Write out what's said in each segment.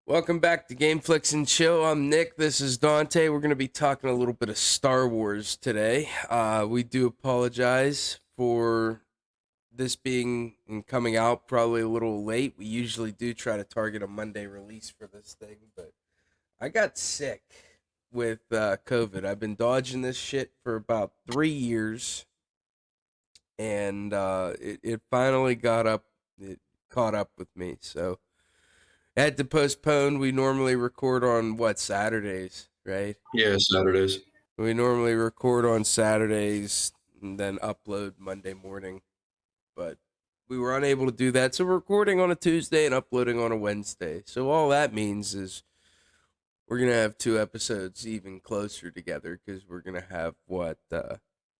Welcome back to Gameflix and Chill. I'm Nick. This is Dante. We're going to be talking a little bit of Star Wars today. We do apologize for this being and coming out probably a little late. We usually do try to target a Monday release for this thing, but I got sick with COVID. I've been dodging this shit for about 3 years, and it finally it caught up with me. So had to postpone. We normally record on Saturdays, right? Yeah, Saturdays. We normally record on Saturdays and then upload Monday morning, but we were unable to do that. So we're recording on a Tuesday and uploading on a Wednesday. So all that means is we're going to have two episodes even closer together because we're going to have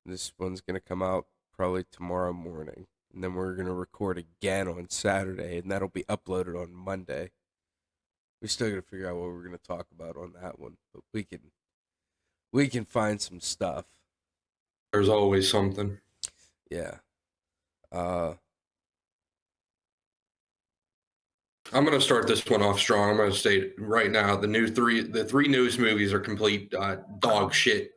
this one's going to come out probably tomorrow morning. And then we're going to record again on Saturday, and that'll be uploaded on Monday. We still got to figure out what we're going to talk about on that one, but we can find some stuff. There's always something. Yeah. I'm gonna start this one off strong. I'm gonna state right now the three newest movies are complete dog shit.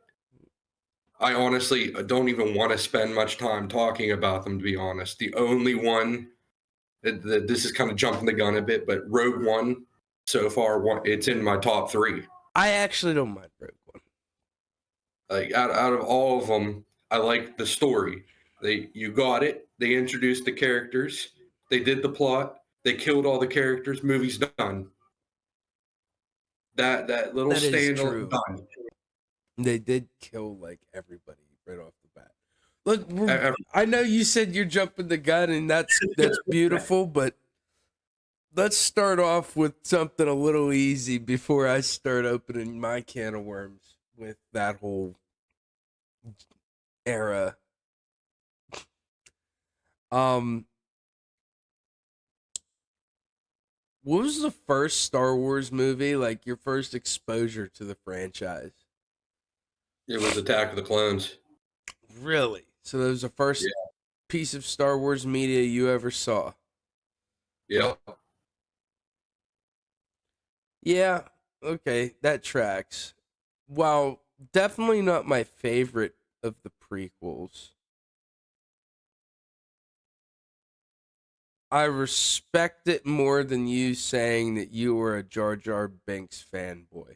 I honestly don't even want to spend much time talking about them. To be honest, the only one that this is kind of jumping the gun a bit, but Rogue One so far, it's in my top three. I actually don't mind Rogue One. Like out of all of them, I like the story. You got it. They introduced the characters. They did the plot. They killed all the characters. Movie's done. That little That is stand true. done. They did kill like everybody right off the bat. Look, I know you said you're jumping the gun, and that's beautiful, but let's start off with something a little easy before I start opening my can of worms with that whole era. What was the first Star Wars movie, like your first exposure to the franchise? It was Attack of the Clones. Really? So that was the first piece of Star Wars media you ever saw? Yep. Yeah, okay, that tracks. While definitely not my favorite of the prequels, I respect it more than you saying that you were a Jar Jar Binks fanboy.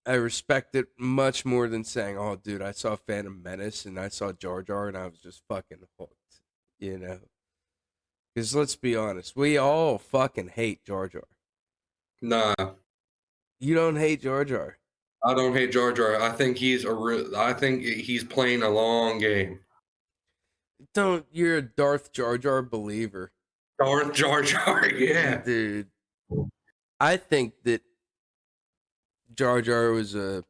I respect it much more than saying, "Oh, dude, I saw Phantom Menace and I saw Jar Jar and I was just fucking hooked," you know? Because let's be honest, we all fucking hate Jar Jar. Nah. You don't hate Jar Jar. I don't hate Jar Jar. I think I think he's playing a long game. You're a Darth Jar Jar believer. Darth Jar Jar, yeah. Dude. I think that Jar Jar was a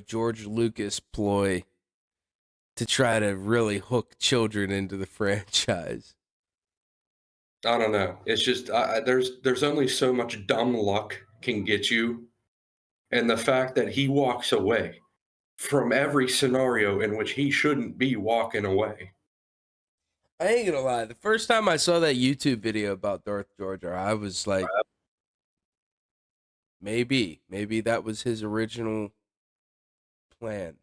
George Lucas ploy to try to really hook children into the franchise. I don't know. It's just there's only so much dumb luck can get you, and the fact that he walks away from every scenario in which he shouldn't be walking away. I ain't gonna lie. The first time I saw that YouTube video about Darth Jar Jar, I was like, maybe that was his original plan.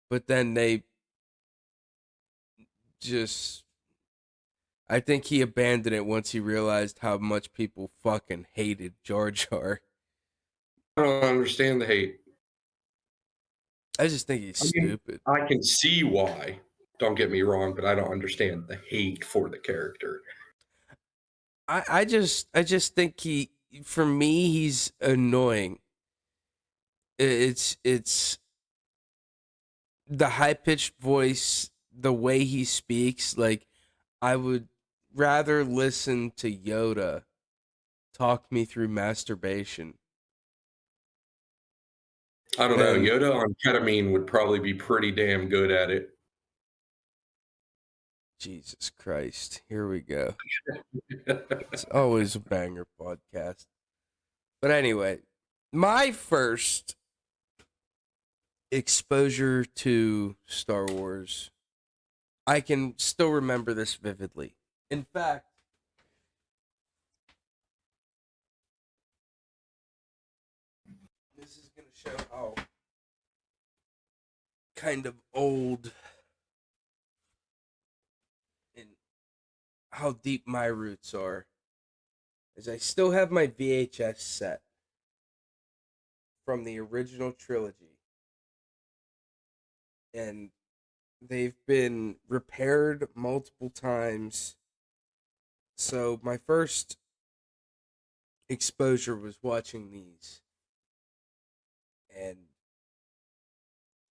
But then I think he abandoned it once he realized how much people fucking hated Jar Jar. I don't understand the hate. I just think he's stupid. I can see why. Don't get me wrong, but I don't understand the hate for the character. I just think for me, he's annoying. It's the high pitched voice, the way he speaks. Like, I would rather listen to Yoda talk me through masturbation. I don't know. Yoda on ketamine would probably be pretty damn good at it. Jesus Christ. Here we go. It's always a banger podcast. But anyway, my first exposure to Star Wars, I can still remember this vividly. In fact, show how kind of old and how deep my roots are is I still have my VHS set from the original trilogy, and they've been repaired multiple times. So my first exposure was watching these, and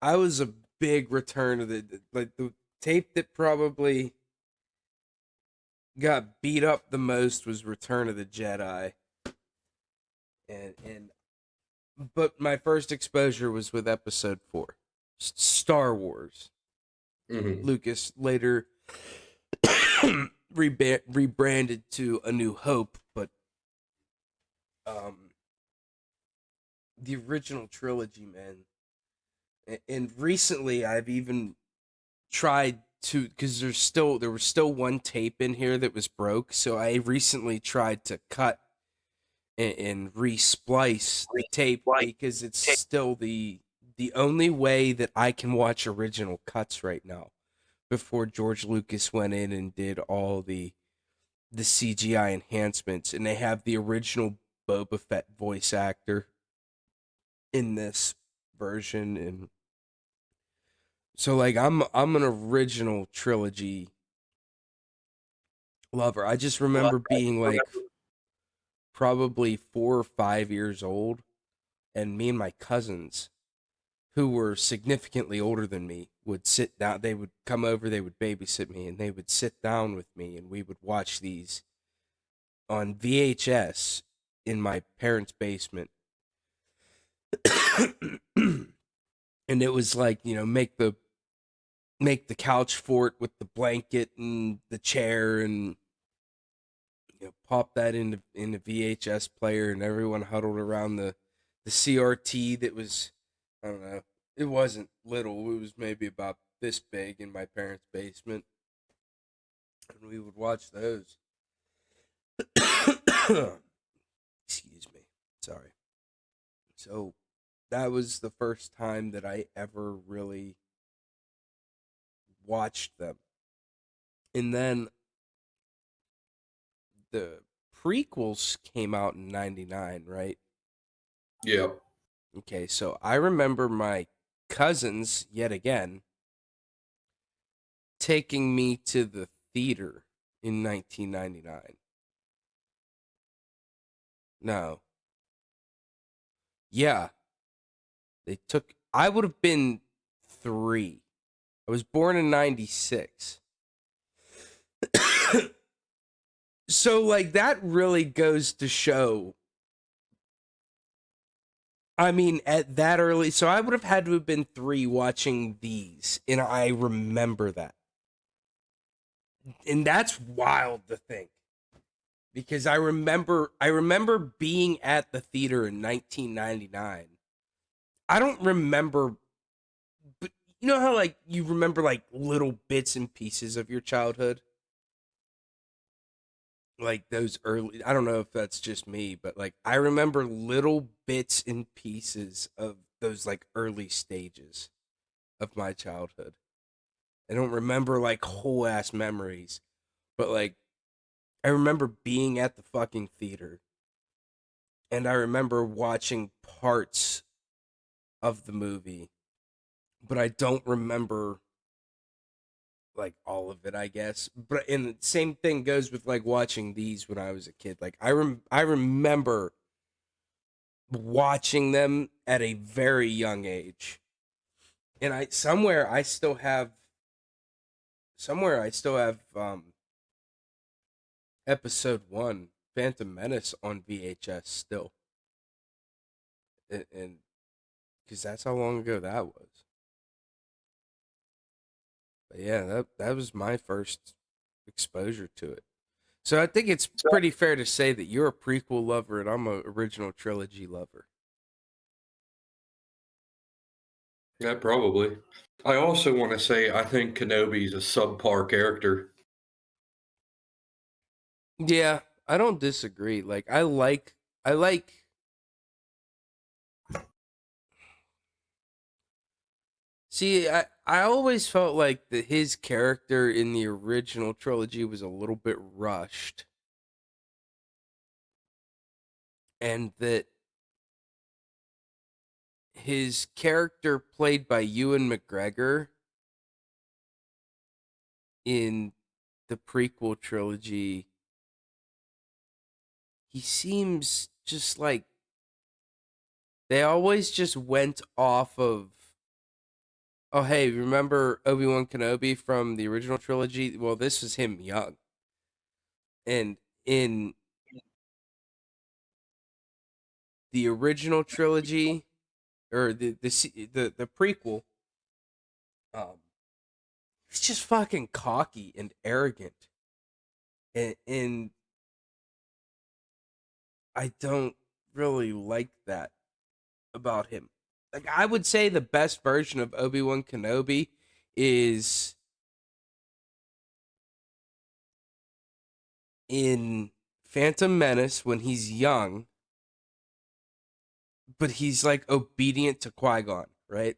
I was a big return of the tape that probably got beat up the most was Return of the Jedi, and but my first exposure was with Episode 4, Star Wars. Hmm. Lucas later rebranded to A New Hope, but um, the original trilogy, man. And recently, I've even tried to because there was still one tape in here that was broke, so I recently tried to cut and resplice the tape because it's still the only way that I can watch original cuts right now before George Lucas went in and did all the CGI enhancements, and they have the original Boba Fett voice actor in this version. And so like I'm an original trilogy lover. I just remember being like probably 4 or 5 years old, and me and my cousins, who were significantly older than me, would sit down. They would come over, they would babysit me, and they would sit down with me, and we would watch these on VHS in my parents' basement. And it was like, make the couch fort with the blanket and the chair, and pop that in the VHS player, and everyone huddled around the CRT that was, I don't know, it wasn't little, it was maybe about this big in my parents' basement, and we would watch those. Excuse me. Sorry. So that was the first time that I ever really watched them. And then the prequels came out in 99, right? Yeah. Okay, so I remember my cousins, yet again, taking me to the theater in 1999. No. Yeah, I would have been 3. I was born in 96. So, like, that really goes to show. I mean, at that early, so I would have had to have been 3 watching these, and I remember that. And that's wild to think, because I remember being at the theater in 1999. I don't remember, but you know how like you remember like little bits and pieces of your childhood, like those early. I don't know if that's just me, but like I remember little bits and pieces of those like early stages of my childhood. I don't remember like whole ass memories, but like I remember being at the fucking theater, and I remember watching parts of the movie, but I don't remember like all of it, I guess. But and the same thing goes with like watching these when I was a kid. Like I remember watching them at a very young age. And I somewhere I still have episode 1 Phantom Menace on VHS still. And cuz that's how long ago that was. But yeah, that was my first exposure to it. So I think it's pretty fair to say that you're a prequel lover and I'm a original trilogy lover. Yeah, probably. I also want to say I think Kenobi's a subpar character. Yeah, I don't disagree. Like I like See, I always felt like that his character in the original trilogy was a little bit rushed, and that his character played by Ewan McGregor in the prequel trilogy, he seems just like they always just went off of, oh hey, remember Obi-Wan Kenobi from the original trilogy? Well, this was him young. And in the original trilogy, or the prequel, um he's just fucking cocky and arrogant. And I don't really like that about him. Like, I would say the best version of Obi-Wan Kenobi is in Phantom Menace when he's young, but he's like obedient to Qui-Gon, right?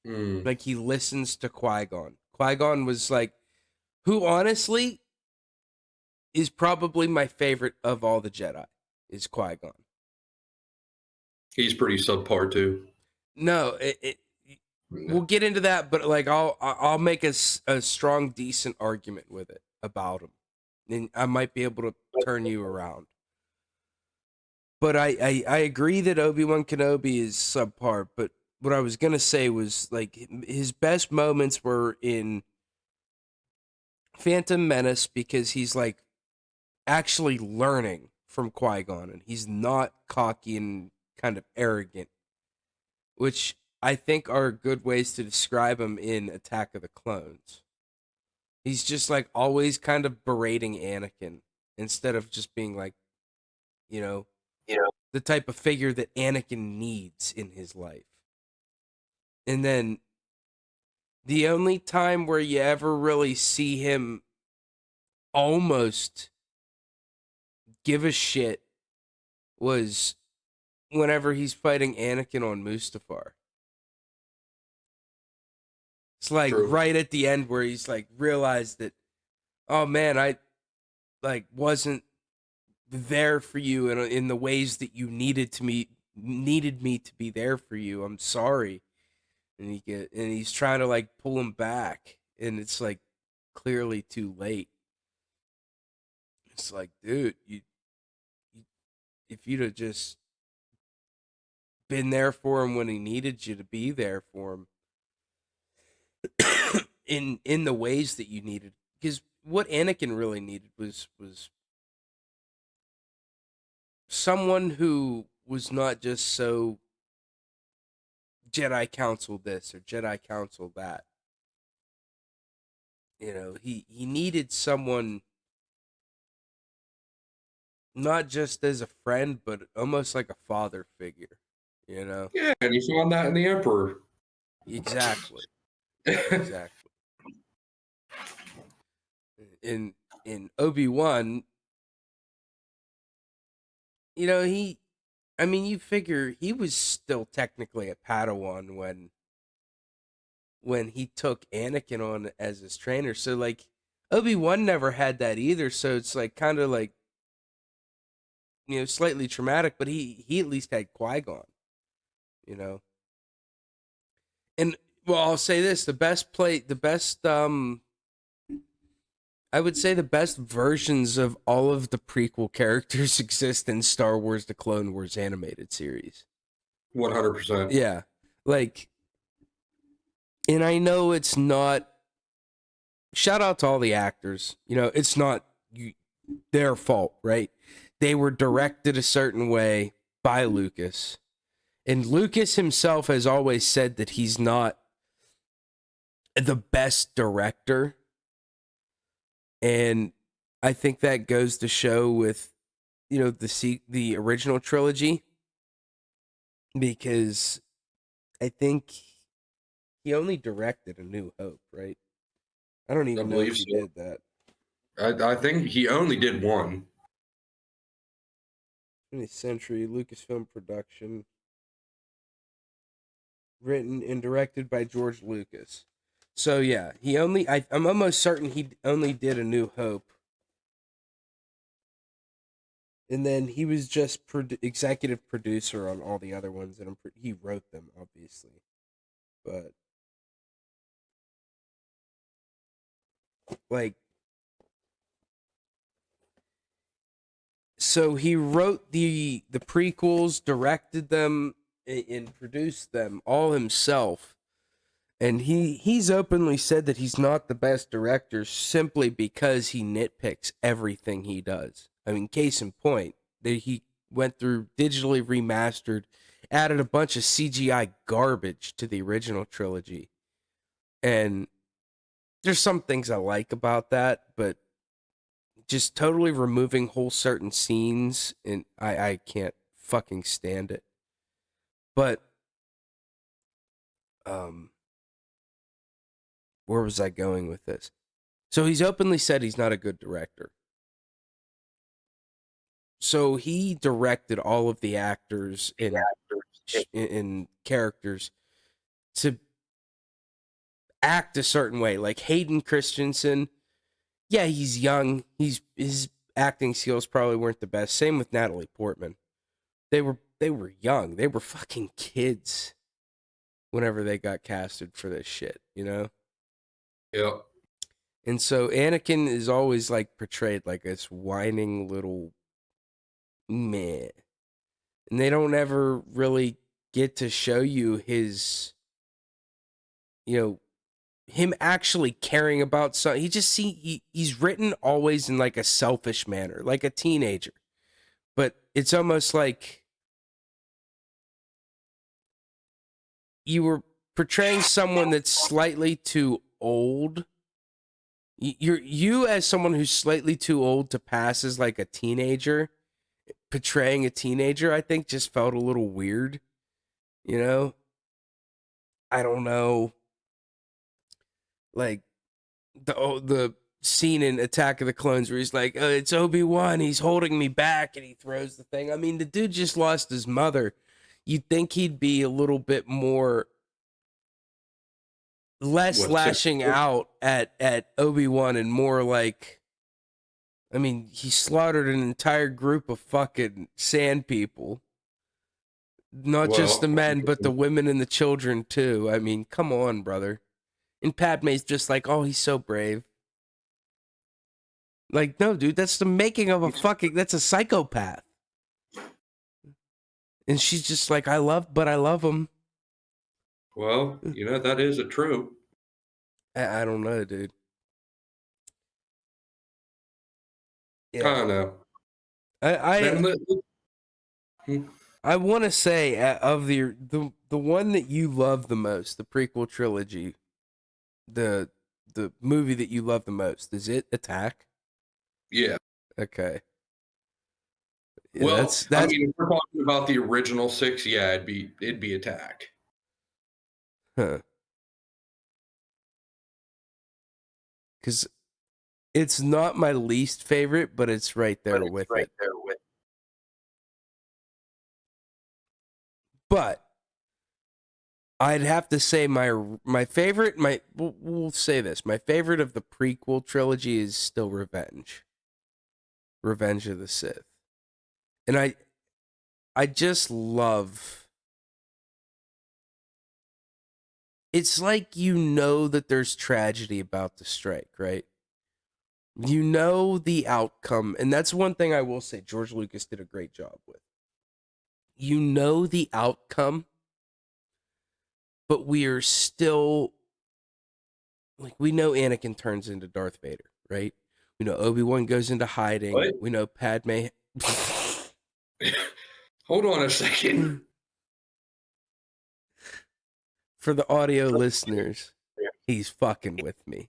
Mm. Like, he listens to Qui-Gon. Qui-Gon was like, who honestly is probably my favorite of all the Jedi, is Qui-Gon. He's pretty subpar too. No, we'll get into that, but like I'll make a strong, decent argument with it about him, and I might be able to turn you around. But I agree that Obi-Wan Kenobi is subpar. But what I was gonna say was like his best moments were in Phantom Menace because he's like actually learning from Qui-Gon, and he's not cocky and kind of arrogant, which I think are good ways to describe him in Attack of the Clones. He's just like always kind of berating Anakin instead of just being like, you know, the type of figure that Anakin needs in his life. And then the only time where you ever really see him almost give a shit was whenever he's fighting Anakin on Mustafar. It's like True. right at the end where he's like realized that, oh man, I like wasn't there for you in the ways that you needed me to be there for you. I'm sorry. And he's trying to like pull him back, and it's like clearly too late. It's like, dude, you if you'd have just been there for him when he needed you to be there for him in the ways that you needed, because what Anakin really needed was someone who was not just so Jedi Council this or Jedi Council that. You know, he needed someone not just as a friend, but almost like a father figure. You know, Yeah, and you found that in the Emperor. exactly, exactly. In Obi-Wan, you know, I mean, you figure he was still technically a Padawan when he took Anakin on as his trainer. So like Obi-Wan never had that either. So it's like kind of like, you know, slightly traumatic, but he at least had Qui-Gon, you know. And well, I'll say this, the best I would say the best versions of all of the prequel characters exist in Star Wars The Clone Wars animated series. 100%. Yeah. Like, and I know it's not, shout out to all the actors. You know, it's not their fault, right? They were directed a certain way by Lucas. And Lucas himself has always said that he's not the best director. And I think that goes to show with, you know, the original trilogy, because I think he only directed A New Hope, right? I don't I even know if believe he so. did that. I think he only did one. 20th Century Lucasfilm production. written and directed by George Lucas. So yeah, I'm almost certain he only did A New Hope, and then he was just executive producer on all the other ones, and he wrote them obviously, but like, so he wrote the prequels, directed them, and produced them all himself. And he's openly said that he's not the best director simply because he nitpicks everything he does. I mean, case in point, that he went through digitally remastered, added a bunch of CGI garbage to the original trilogy. And there's some things I like about that, but just totally removing whole certain scenes, and I can't fucking stand it. But um where was I going with this? So he's openly said he's not a good director. So he directed all of the actors in characters to act a certain way. Like Hayden Christensen, yeah, he's young. His acting skills probably weren't the best. Same with Natalie Portman. They were young. They were fucking kids whenever they got casted for this shit, you know? Yeah. And so Anakin is always like portrayed like this whining little meh. And they don't ever really get to show you his, him actually caring about something. He's written always in like a selfish manner, like a teenager. But it's almost like you were portraying someone that's slightly too old. You as someone who's slightly too old to pass as like a teenager, portraying a teenager, I think just felt a little weird. You know? I don't know. Like the scene in Attack of the Clones where he's like, it's Obi-Wan, he's holding me back, and he throws the thing. I mean, the dude just lost his mother. You'd think he'd be a little bit less lashing out at Obi-Wan and more like, I mean, he slaughtered an entire group of fucking sand people. Not just the men, but the women and the children too. I mean, come on, brother. And Padme's just like, oh, he's so brave. Like, no, dude, that's the making of that's a psychopath. And she's just like, I love him. Well, that is a true. I don't know, dude. Yeah. I don't know. I want to say of the one that you love the most, the prequel trilogy, the movie that you love the most, is it Attack? Yeah. Okay. Yeah, well, that's I mean, if we're talking about the original 6, yeah, it'd be Attack. Huh. Because it's not my least favorite, but it's right there with it. But I'd have to say my favorite, we'll say this, my favorite of the prequel trilogy is still Revenge of the Sith. And I just love, it's like that there's tragedy about to strike, right? You know the outcome, and that's one thing I will say George Lucas did a great job with. You know the outcome, but we are still, like, we know Anakin turns into Darth Vader, right? We know Obi-Wan goes into hiding. What? We know Padme. Hold on a second. For the audio listeners, he's fucking with me.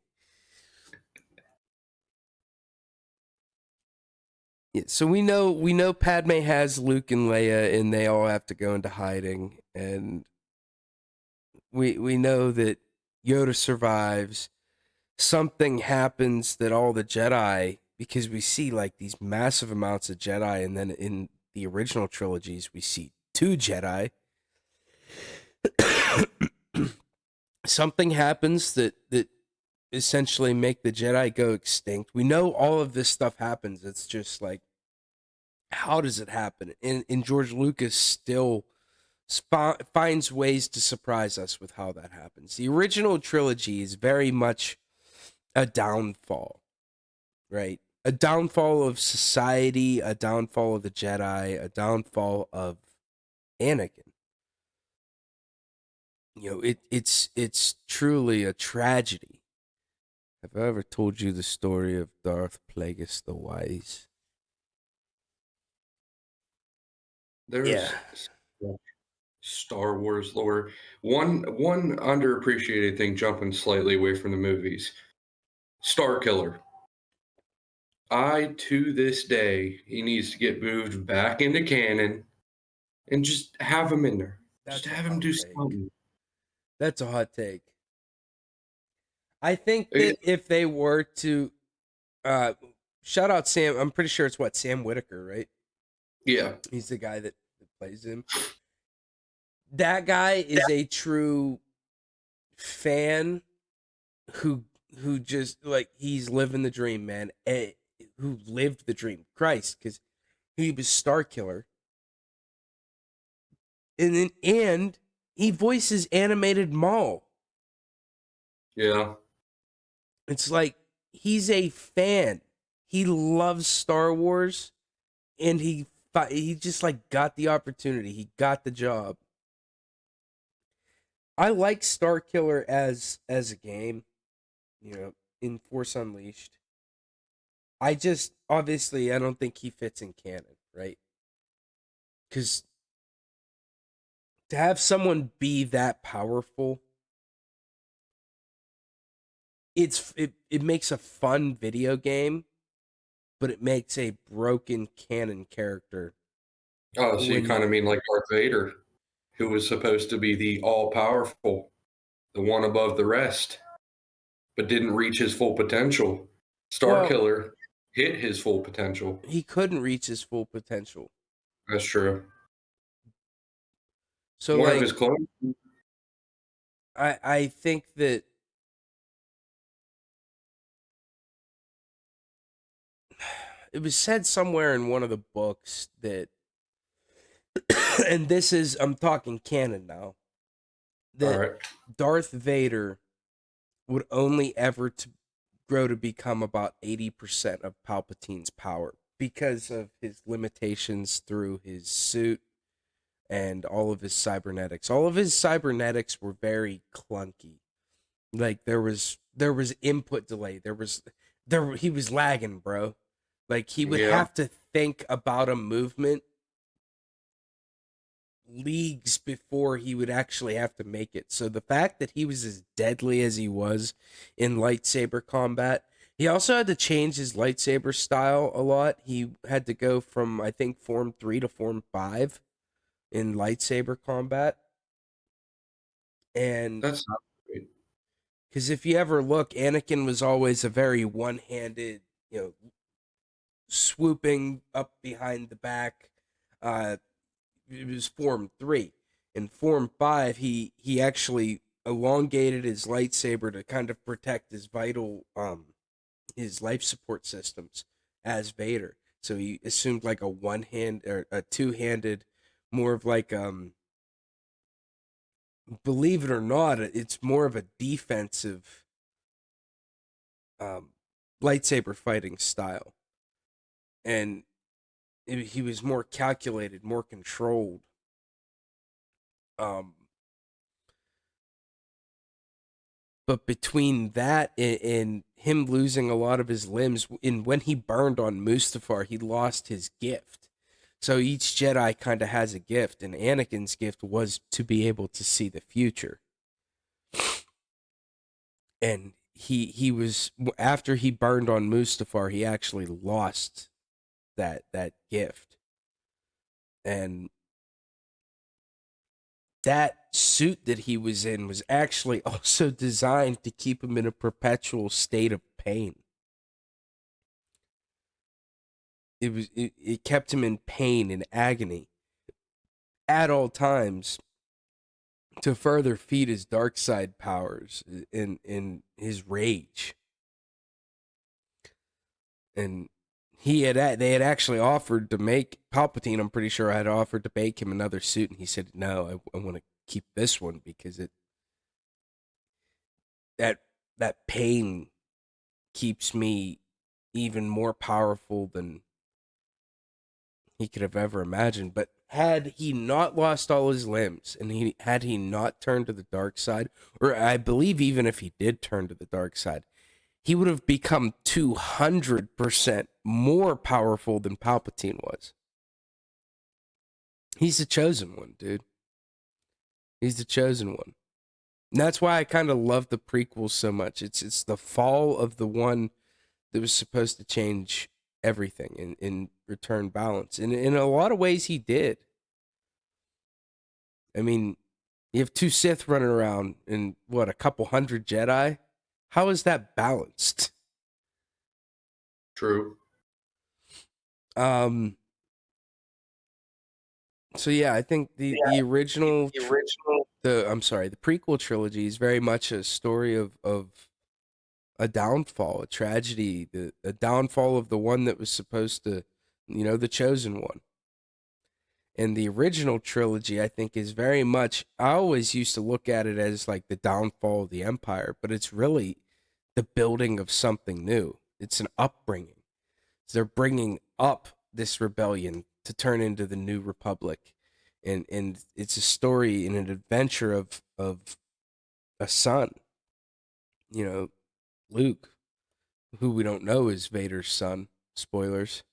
Yeah, so we know Padme has Luke and Leia, and they all have to go into hiding, and we know that Yoda survives. Something happens that all the Jedi, because we see like these massive amounts of Jedi, and then in the original trilogies we see 2 Jedi. something happens that essentially make the Jedi go extinct. We know all of this stuff happens. It's just like, how does it happen? And George Lucas still finds ways to surprise us with how that happens. The original trilogy is very much a downfall, right? A downfall of society, a downfall of the Jedi, a downfall of Anakin. You know, it's truly a tragedy. Have I ever told you the story of Darth Plagueis the Wise? Yeah. There's Star Wars lore. One underappreciated thing, jumping slightly away from the movies. Star Killer. I to this day he needs to get moved back into canon and just have him in there. Just That's a have him hot do take. something. That's a hot take. I think Eh, that if they were to uh shout out Sam, I'm pretty sure it's what, Sam Whitaker, right? Yeah, He's the guy that plays him. That guy is a true fan who just like he's living the dream, man. Who lived the dream. Christ, because he was Star Killer. And he voices animated Maul. yeah. It's like he's a fan. He loves Star Wars, and he just like got the opportunity. He got the job. I like Star Killer as a game, you know, in Force Unleashed. I just obviously I don't think he fits in canon, right? Because to have someone be that powerful, it makes a fun video game, but it makes a broken canon character Oh, so you when kind you of mean like Darth Vader, who was supposed to be the all powerful, the one above the rest, but didn't reach his full potential. Star well, Killer hit his full potential. he couldn't reach his full potential. That's true. So One of like his clones. I think that it was said somewhere in one of the books that and this is I'm talking canon now, All that right. Darth Vader would only ever to grow to become about 80% of Palpatine's power because of his limitations through his suit and all of his cybernetics. All of his cybernetics were very clunky. Like there was input delay. There he was lagging, bro. Like he would Yeah. have to think about a movement leagues before he would actually have to make it. So the fact that he was as deadly as he was in lightsaber combat, he also had to change his lightsaber style a lot. He had to go from I think form 3 to form 5 in lightsaber combat. And That's not great. cuz if you ever look, Anakin was always a very one-handed, you know, swooping up behind the back. It was form 3. In form 5, he actually elongated his lightsaber to kind of protect his vital his life support systems as Vader. So he assumed like a one hand or a two-handed, more of like believe it or not, it's more of a defensive um lightsaber fighting style. And he was more calculated, more controlled. Um But between that and him losing a lot of his limbs, and when he burned on Mustafar, he lost his gift. So each Jedi kind of has a gift, and Anakin's gift was to be able to see the future. And he was after he burned on Mustafar, he actually lost that gift. And that suit that he was in was actually also designed to keep him in a perpetual state of pain. It kept him in pain and agony at all times to further feed his dark side powers in his rage. And they had actually offered to make Palpatine, I'm pretty sure, had offered to make him another suit, and he said no, I want to keep this one because that pain keeps me even more powerful than he could have ever imagined. But had he not lost all his limbs, and had he not turned to the dark side, or I believe even if he did turn to the dark side, he would have become 200% more powerful than Palpatine was. He's the chosen one, dude. He's the chosen one. And that's why I kind of love the prequels so much. It's the fall of the one that was supposed to change everything and return balance. And in a lot of ways, he did. I mean, you have two Sith running around and what, a couple hundred Jedi? How is that balanced? True. So yeah, I think the original the prequel trilogy is very much a story of a downfall, a tragedy, a downfall of the one that was supposed to, the chosen one. And the original trilogy, I think, is very much, I always used to look at it as like the downfall of the Empire, but it's really the building of something new. It's an upbringing. So they're bringing up this rebellion to turn into the new republic. And it's a story and an adventure of a son, Luke, who we don't know is Vader's son. Spoilers.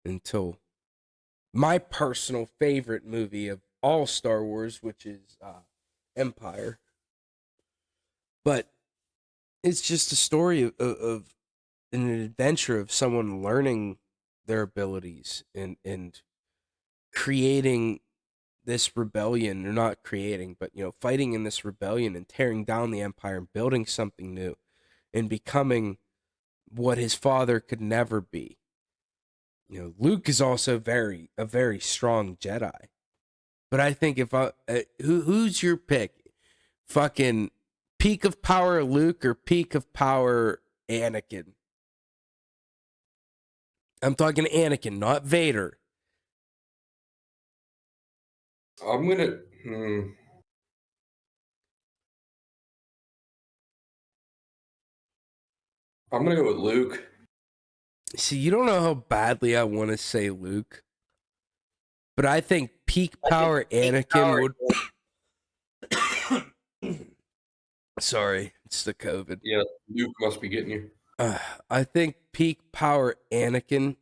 Until my personal favorite movie of all Star Wars, which is Empire. But it's just a story of an adventure of someone learning their abilities and creating this rebellion, or not creating, but fighting in this rebellion and tearing down the Empire and building something new and becoming what his father could never be. Luke is also a very strong Jedi. But I think if who's your pick? Fucking peak of power Luke or peak of power Anakin? I'm talking Anakin, not Vader. I'm gonna. I'm gonna go with Luke. See, you don't know how badly I want to say Luke, but I think peak power Anakin would. Sorry, it's the COVID. Yeah, Luke must be getting you. I think peak power Anakin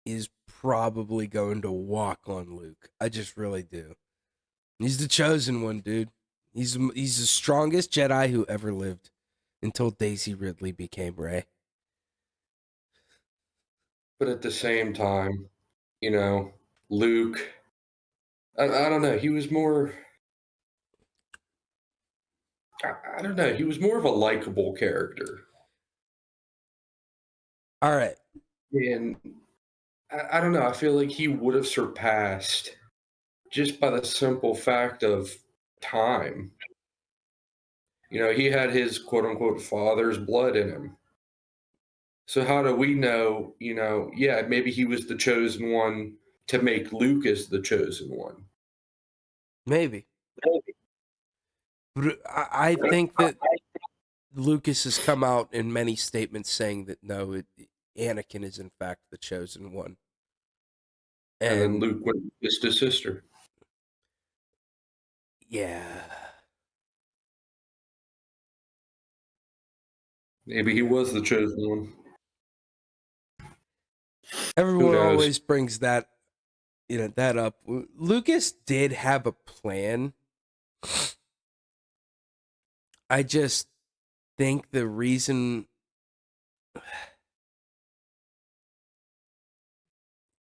is probably going to walk on Luke. I just really do. He's the chosen one, dude. He's the strongest Jedi who ever lived until Daisy Ridley became Rey. But at the same time, Luke. I don't know. He was more. I don't know. He was more of a likable character. All right. And I don't know. I feel like he would have surpassed just by the simple fact of time. He had his quote unquote father's blood in him. So how do we know, yeah, maybe he was the chosen one to make Lucas the chosen one? Maybe. But I think that Lucas has come out in many statements saying that no, Anakin is in fact the chosen one. And then Luke went and kissed his sister. Yeah. Maybe he was the chosen one. Everyone always brings that that up. Lucas did have a plan. I just think the reason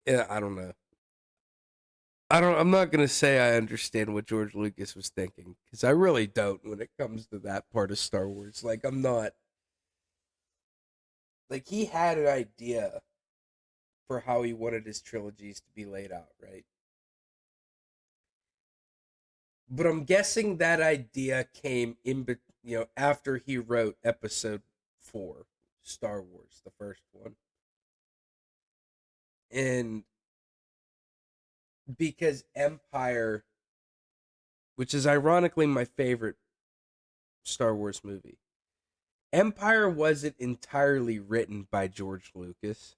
I don't know. I'm not going to say I understand what George Lucas was thinking, cuz I really don't when it comes to that part of Star Wars. Like I'm not like he had an idea for how he wanted his trilogies to be laid out, right? But I'm guessing that idea came after he wrote Episode 4, Star Wars, the first one, and because Empire, which is ironically my favorite Star Wars movie, Empire wasn't entirely written by George Lucas,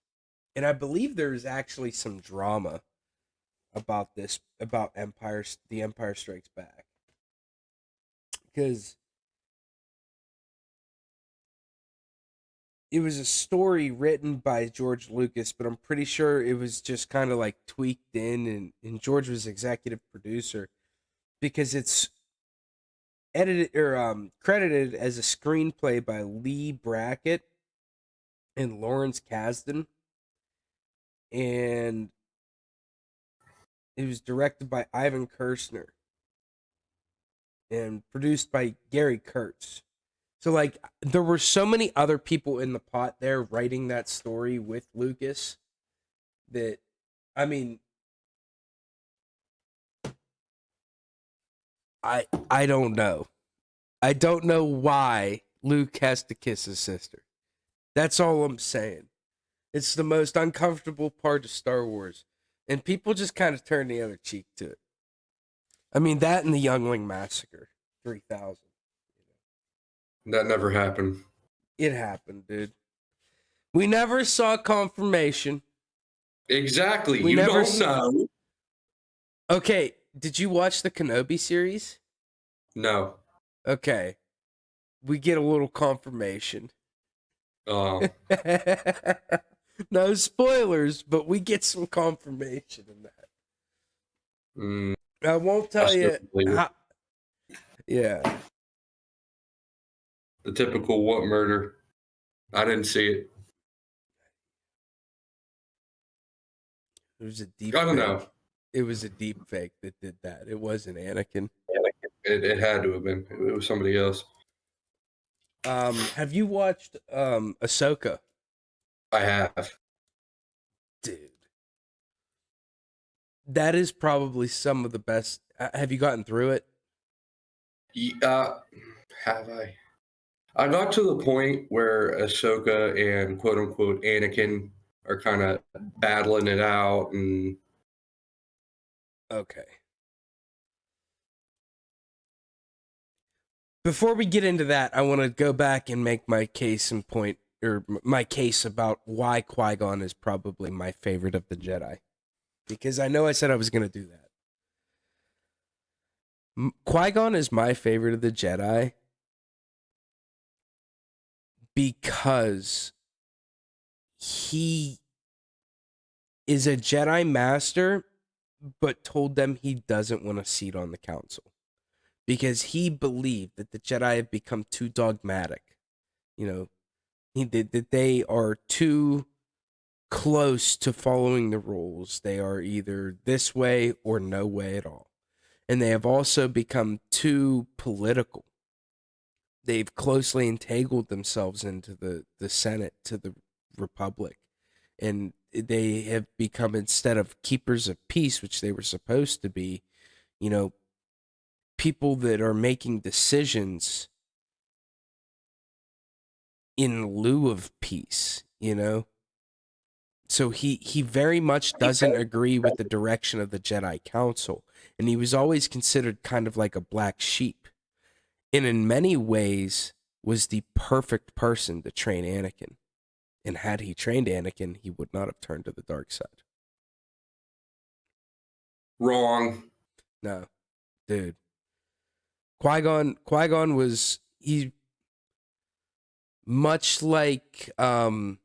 and I believe there's actually some drama about The Empire Strikes Back, because it was a story written by George Lucas, but I'm pretty sure it was just kind of like tweaked in, and George was executive producer because it's edited or credited as a screenplay by Lee Brackett and Lawrence Kasdan, and it was directed by Ivan Kershner and produced by Gary Kurtz. So like there were so many other people in the pot there writing that story with Lucas that I mean I don't know. I don't know why Luke has to kiss his sister. That's all I'm saying. It's the most uncomfortable part of Star Wars. And people just kind of turn the other cheek to it. I mean, that and the Youngling Massacre 3000. That never happened. It happened, dude. We never saw confirmation. Exactly. We You never don't know. Okay, did you watch the Kenobi series? No. Okay. We get a little confirmation. Oh. No spoilers, but we get some confirmation in that. Mm, I won't tell you how. Yeah. the typical what murder? I didn't see it. It was a deep I don't fake. know. It was a deep fake that did that. It wasn't Anakin. It had to have been. It was somebody else. Have you watched Ahsoka? I have. Dude. That is probably some of the best. Have you gotten through it? Have I? I got to the point where Ahsoka and quote unquote Anakin are kind of battling it out, and Okay. Before we get into that, I want to go back and make my case and point, or my case about why Qui-Gon is probably my favorite of the Jedi. Because I know I said I was going to do that. Qui-Gon is my favorite of the Jedi because he is a Jedi master, but told them he doesn't want a seat on the council because he believed that the Jedi have become too dogmatic. You know, that they are too close to following the rules. They are either this way or no way at all. And they have also become too political. They've closely entangled themselves into the Senate, to the Republic. And they have become, instead of keepers of peace, which they were supposed to be, people that are making decisions in lieu of peace, So he very much doesn't agree with the direction of the Jedi Council, and he was always considered kind of like a black sheep, and in many ways was the perfect person to train Anakin. And had he trained Anakin, he would not have turned to the dark side. wrong. No, dude. Qui-Gon was he much like there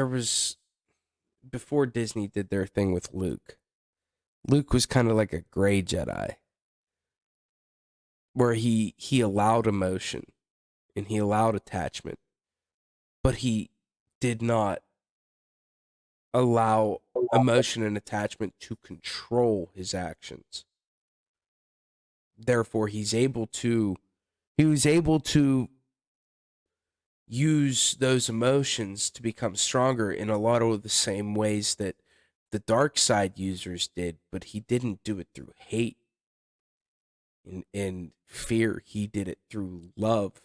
was before Disney did their thing with Luke. Luke was kind of like a gray Jedi, where he allowed emotion and he allowed attachment, but he did not allow emotion and attachment to control his actions. Therefore, he was able to use those emotions to become stronger in a lot of the same ways that the dark side users did, but he didn't do it through hate and fear. He did it through love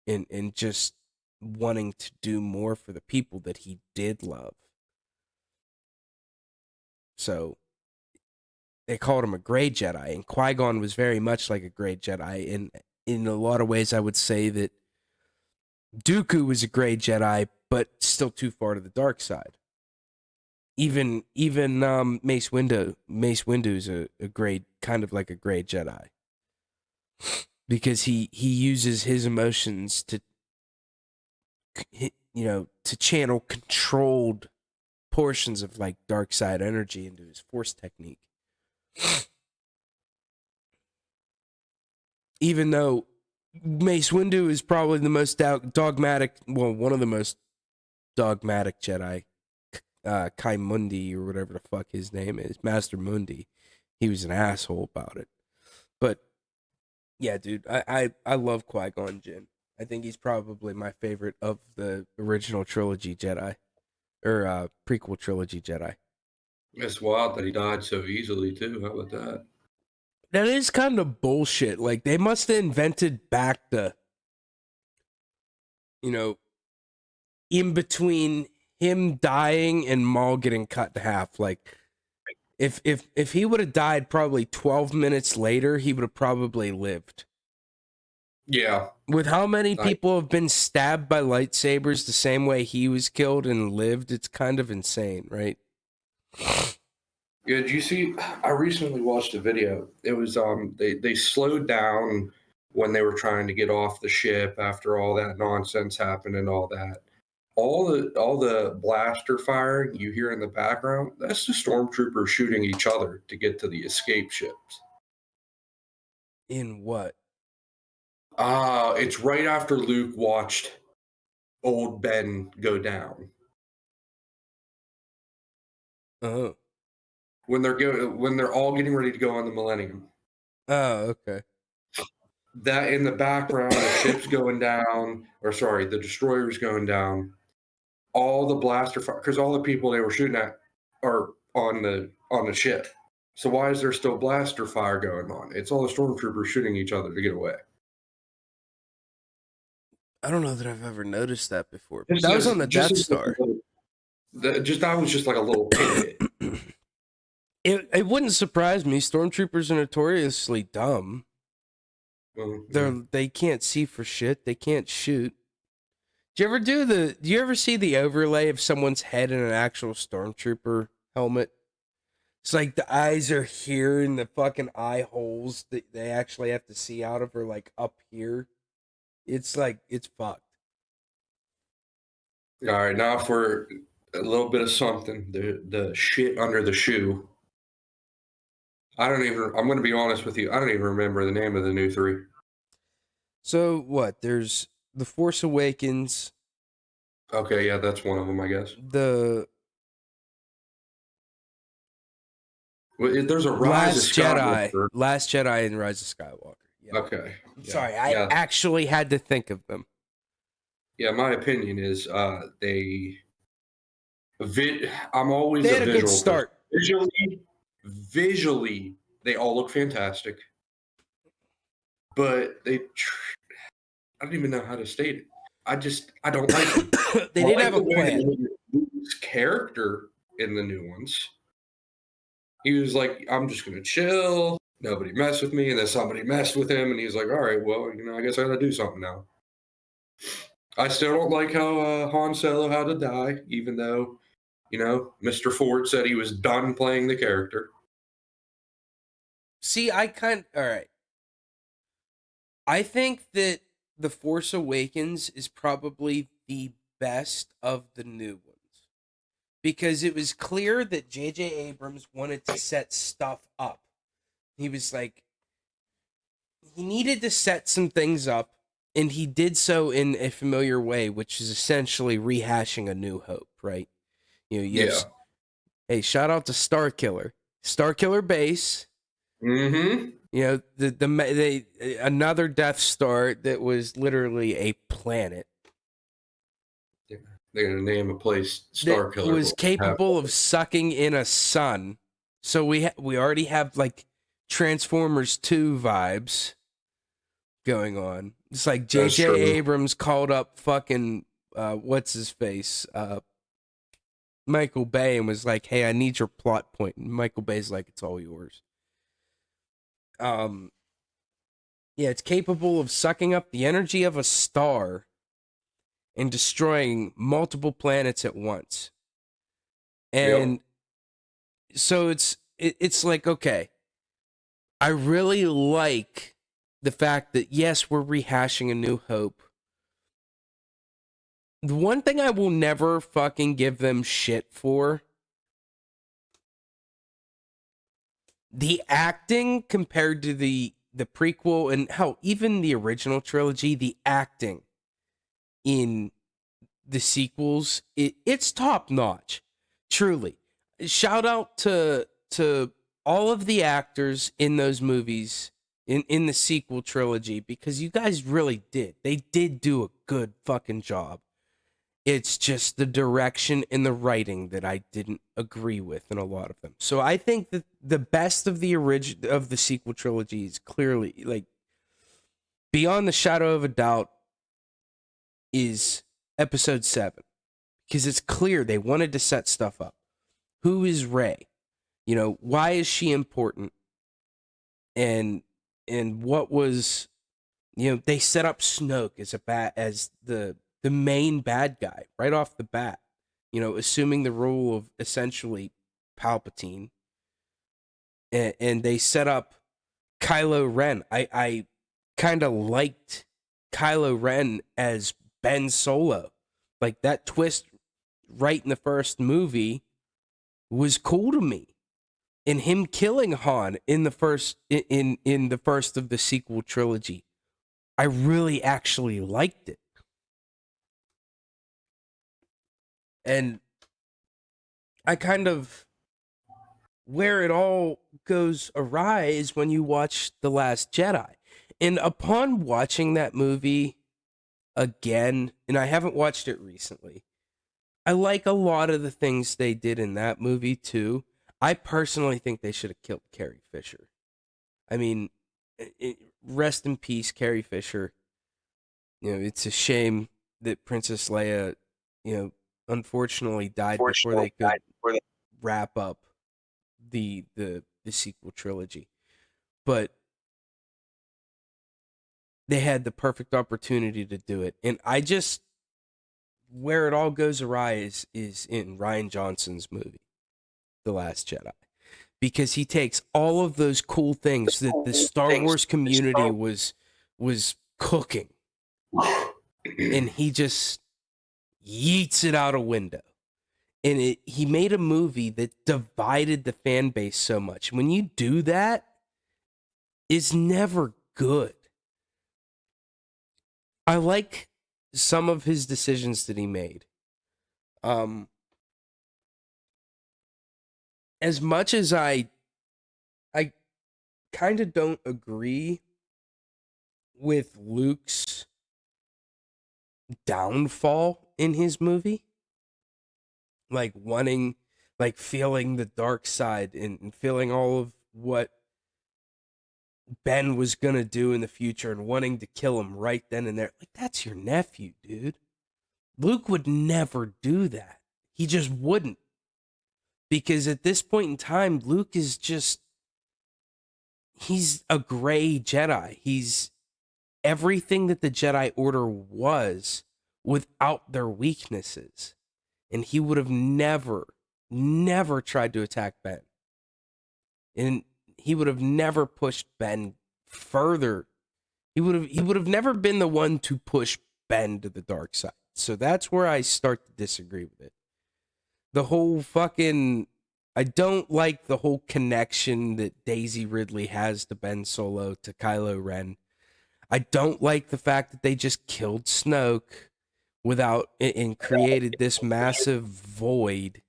and just wanting to do more for the people that he did love. So they called him a gray Jedi, and Qui-Gon was very much like a gray Jedi. And in a lot of ways, I would say that Dooku was a gray Jedi, but still too far to the dark side. Even Mace Windu's a gray, kind of like a gray Jedi, because he uses his emotions to, to channel controlled portions of like dark side energy into his force technique. Even though Mace Windu is probably the most dogmatic, well, one of the most dogmatic Jedi, Kai Mundi or whatever the fuck his name is, Master Mundi. He was an asshole about it. But yeah, dude, I love Qui-Gon Jinn. I think he's probably my favorite of the original trilogy Jedi, or prequel trilogy Jedi. It's wild that he died so easily too. How about that? That is kind of bullshit. Like, they must have invented back the, in between him dying and Maul getting cut in half. Like, if he would have died probably 12 minutes later, he would have probably lived. Yeah. With how many people have been stabbed by lightsabers the same way he was killed and lived, it's kind of insane, right? Yeah, did you see? I recently watched a video. It was they slowed down when they were trying to get off the ship after all that nonsense happened and all that. All the blaster firing you hear in the background, that's the stormtroopers shooting each other to get to the escape ships. In what? It's right after Luke watched old Ben go down. Oh. When they're all getting ready to go on the Millennium. Oh, okay. That in the background, the ship's going down, or sorry, the destroyer's going down. All the blaster fire, because all the people they were shooting at are on the ship. So why is there still blaster fire going on? It's all the stormtroopers shooting each other to get away. I don't know that I've ever noticed that before. Just That was as- on the just Death as like a Star. that was just like a little tidbit. It wouldn't surprise me. Stormtroopers are notoriously dumb. They can't see for shit. They can't shoot. Do you ever see the overlay of someone's head in an actual stormtrooper helmet? It's like the eyes are here and the fucking eye holes that they actually have to see out of are like up here. It's like, it's fucked. All right, now for a little bit of something, the shit under the shoe. I'm going to be honest with you. I don't even remember the name of the new three. So what? There's The Force Awakens. Okay, yeah, that's one of them, I guess. There's a Rise of Skywalker. Last Jedi and Rise of Skywalker. Yeah. Okay. Yeah. Sorry, I actually had to think of them. Yeah, my opinion is they. I'm always they a had a visual good start. Visually, they all look fantastic, but I don't even know how to state it. I don't like them. They didn't have a plan. Luke's character in the new ones, he was like, I'm just gonna chill. Nobody messed with me, and then somebody messed with him, and he's like, all right, well, I guess I gotta do something now. I still don't like how Han Solo had to die, even though, Mr. Ford said he was done playing the character. See, all right. I think that The Force Awakens is probably the best of the new ones. Because it was clear that J.J. Abrams wanted to set stuff up. He was like, he needed to set some things up, and he did so in a familiar way, which is essentially rehashing A New Hope, right? Hey, shout out to Starkiller Base. Mm-hmm. Another Death Star that was literally a planet. Yeah. they're gonna name a place that Star Killer. was capable of sucking in a sun. So we already have like Transformers 2 vibes going on. It's like That's J.J. true. Abrams called up fucking what's his face, Michael Bay, and was like, "Hey, I need your plot point." And Michael Bay's like, "It's all yours." Yeah, it's capable of sucking up the energy of a star and destroying multiple planets at once. And so it's like, okay, I really like the fact that yes, we're rehashing A New Hope. The one thing I will never fucking give them shit for, the acting compared to the prequel and hell, even the original trilogy, the acting in the sequels, it's top notch. Truly. Shout out to all of the actors in those movies in the sequel trilogy, because you guys really did. They did do a good fucking job. It's just the direction and the writing that I didn't agree with in a lot of them. So I think that the best of the sequel trilogy is clearly, like, beyond the shadow of a doubt, is episode 7, because it's clear they wanted to set stuff up. Who is Rey? You know, why is she important? And what was, you know, they set up Snoke as the main bad guy right off the bat. You know, assuming the role of essentially Palpatine. And they set up Kylo Ren. I kind of liked Kylo Ren as Ben Solo. Like, that twist right in the first movie was cool to me. And him killing Han in the first in the first of the sequel trilogy, I really actually liked it. And I kind of, where it all goes awry is when you watch The Last Jedi. And upon watching that movie again, and I haven't watched it recently, I like a lot of the things they did in that movie too. I personally think they should have killed Carrie Fisher. I mean, rest in peace, Carrie Fisher. You know, it's a shame that Princess Leia, you know, unfortunately died before they could wrap up the sequel trilogy. But they had the perfect opportunity to do it. And I just, where it all goes awry is in Rian Johnson's movie, The Last Jedi. Because he takes all of those cool things that the Star Wars community was cooking, and he just yeets it out a window. And he made a movie that divided the fan base so much. When you do that, it's never good. I like some of his decisions that he made. As much as I kind of don't agree with Luke's downfall in his movie, like wanting, like feeling the dark side and feeling all of what Ben was gonna do in the future and wanting to kill him right then and there. Like, that's your nephew, dude. Luke would never do that. He just wouldn't. Because at this point in time, Luke is just, he's a gray Jedi. He's everything that the Jedi Order was without their weaknesses. And he would have never tried to attack Ben. And he would have never pushed Ben further. He would have never been the one to push Ben to the dark side. So that's where I start to disagree with it. The whole fucking, I don't like the whole connection that Daisy Ridley has to Ben Solo, to Kylo Ren. I don't like the fact that they just killed Snoke without, and created this massive void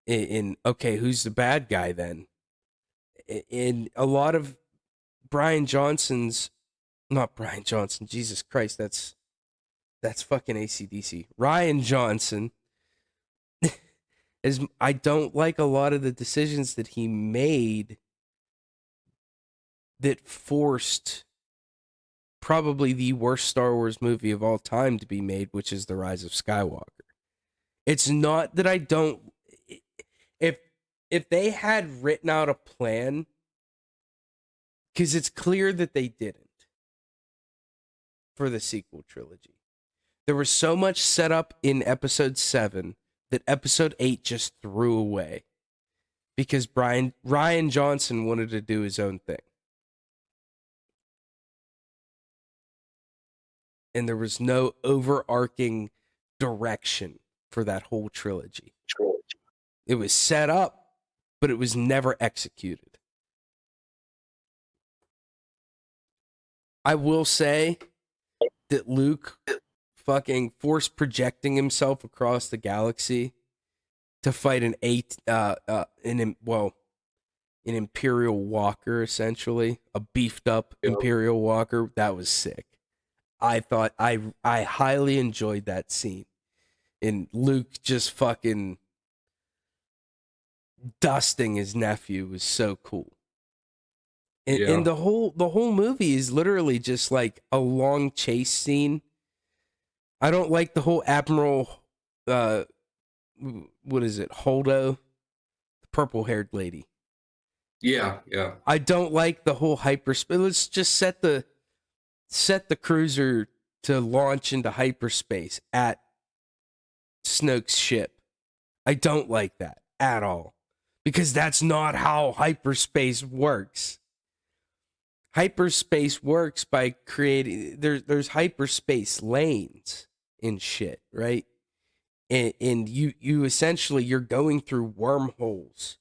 in okay, who's the bad guy then? In a lot of not Brian Johnson, Jesus Christ, that's That's fucking AC/DC. Ryan Johnson is. I don't like a lot of the decisions that he made that forced probably the worst Star Wars movie of all time to be made, which is The Rise of Skywalker. It's not that I don't. If they had written out a plan, because it's clear that they didn't for the sequel trilogy. There was so much set up in episode 7 that episode 8 just threw away because Ryan Johnson wanted to do his own thing. And there was no overarching direction for that whole trilogy. It was set up, but it was never executed. I will say that Luke fucking force projecting himself across the galaxy to fight an Imperial Walker, essentially a beefed up Imperial Walker, that was sick. I thought I highly enjoyed that scene, and Luke just fucking dusting his nephew was so cool. And the whole movie is literally just like a long chase scene. I don't like the whole Admiral, what is it, Holdo, the purple-haired lady. Yeah. I don't like the whole hyperspace. Let's just set the cruiser to launch into hyperspace at Snoke's ship. I don't like that at all, because that's not how hyperspace works. Hyperspace works by creating there's hyperspace lanes and shit, right? And you essentially you're going through wormholes,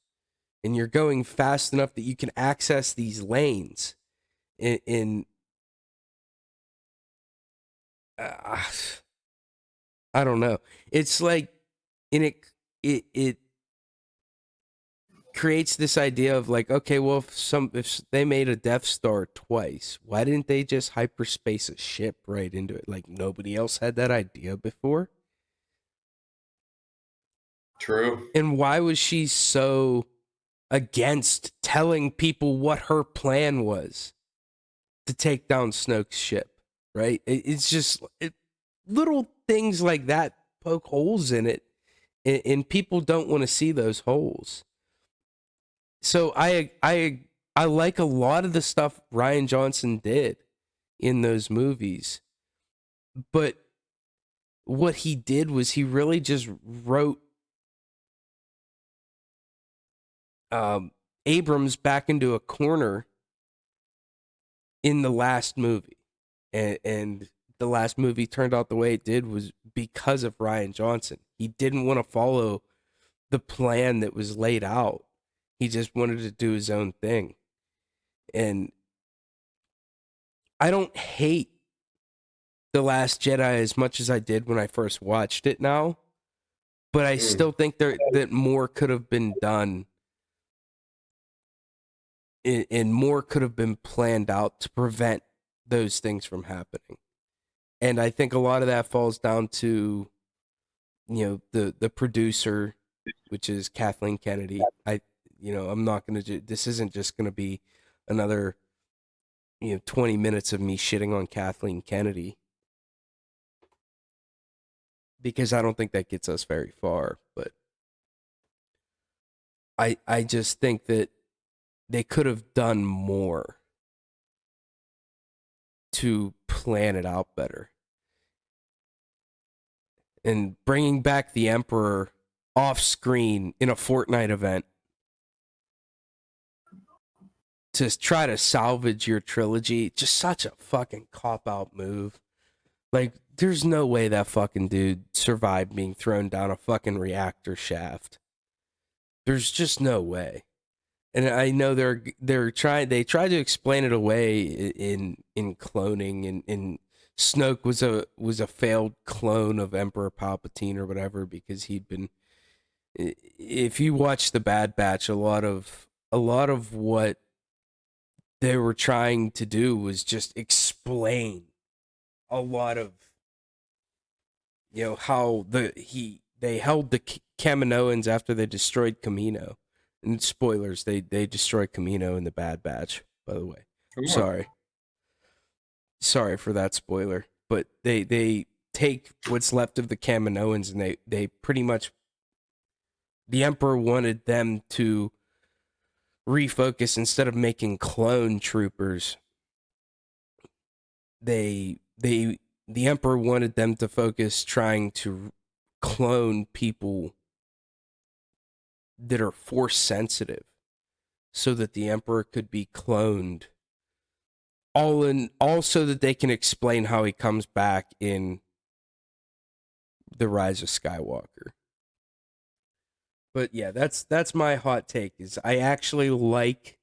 and you're going fast enough that you can access these lanes. In I don't know. It's like, and it creates this idea of like, okay, well, if they made a Death Star twice, why didn't they just hyperspace a ship right into it? Like, nobody else had that idea before. True. And why was she so against telling people what her plan was to take down Snoke's ship? Right? It's just little things like that poke holes in it, and people don't want to see those holes. So I like a lot of the stuff Ryan Johnson did in those movies, but what he did was he really just wrote Abrams back into a corner in the last movie, and the last movie turned out the way it did was because of Ryan Johnson. He didn't want to follow the plan that was laid out. He just wanted to do his own thing. And I don't hate The Last Jedi as much as I did when I first watched it now, but I still think that more could have been done, and more could have been planned out to prevent those things from happening. And I think a lot of that falls down to, the producer, which is Kathleen Kennedy. I'm not going to this isn't just going to be another 20 minutes of me shitting on Kathleen Kennedy, because I don't think that gets us very far. But I just think that they could have done more to plan it out better. And bringing back the Emperor off screen in a Fortnite event to try to salvage your trilogy, just such a fucking cop-out move. Like, there's no way that fucking dude survived being thrown down a fucking reactor shaft. There's just no way. And I know they tried to explain it away in cloning, and Snoke was a failed clone of Emperor Palpatine or whatever, because he'd been. If you watch The Bad Batch, a lot of what they were trying to do was just explain a lot of how they held the Kaminoans after they destroyed Camino. And spoilers, they destroyed Camino in the Bad Batch, by the way. Come on. Sorry for that spoiler, but they take what's left of the Kaminoans and they pretty much, the Emperor wanted them to refocus instead of making clone troopers. The Emperor wanted them to focus trying to clone people that are force sensitive so that the Emperor could be cloned, all so that they can explain how he comes back in The Rise of Skywalker. But yeah, that's my hot take, is I actually like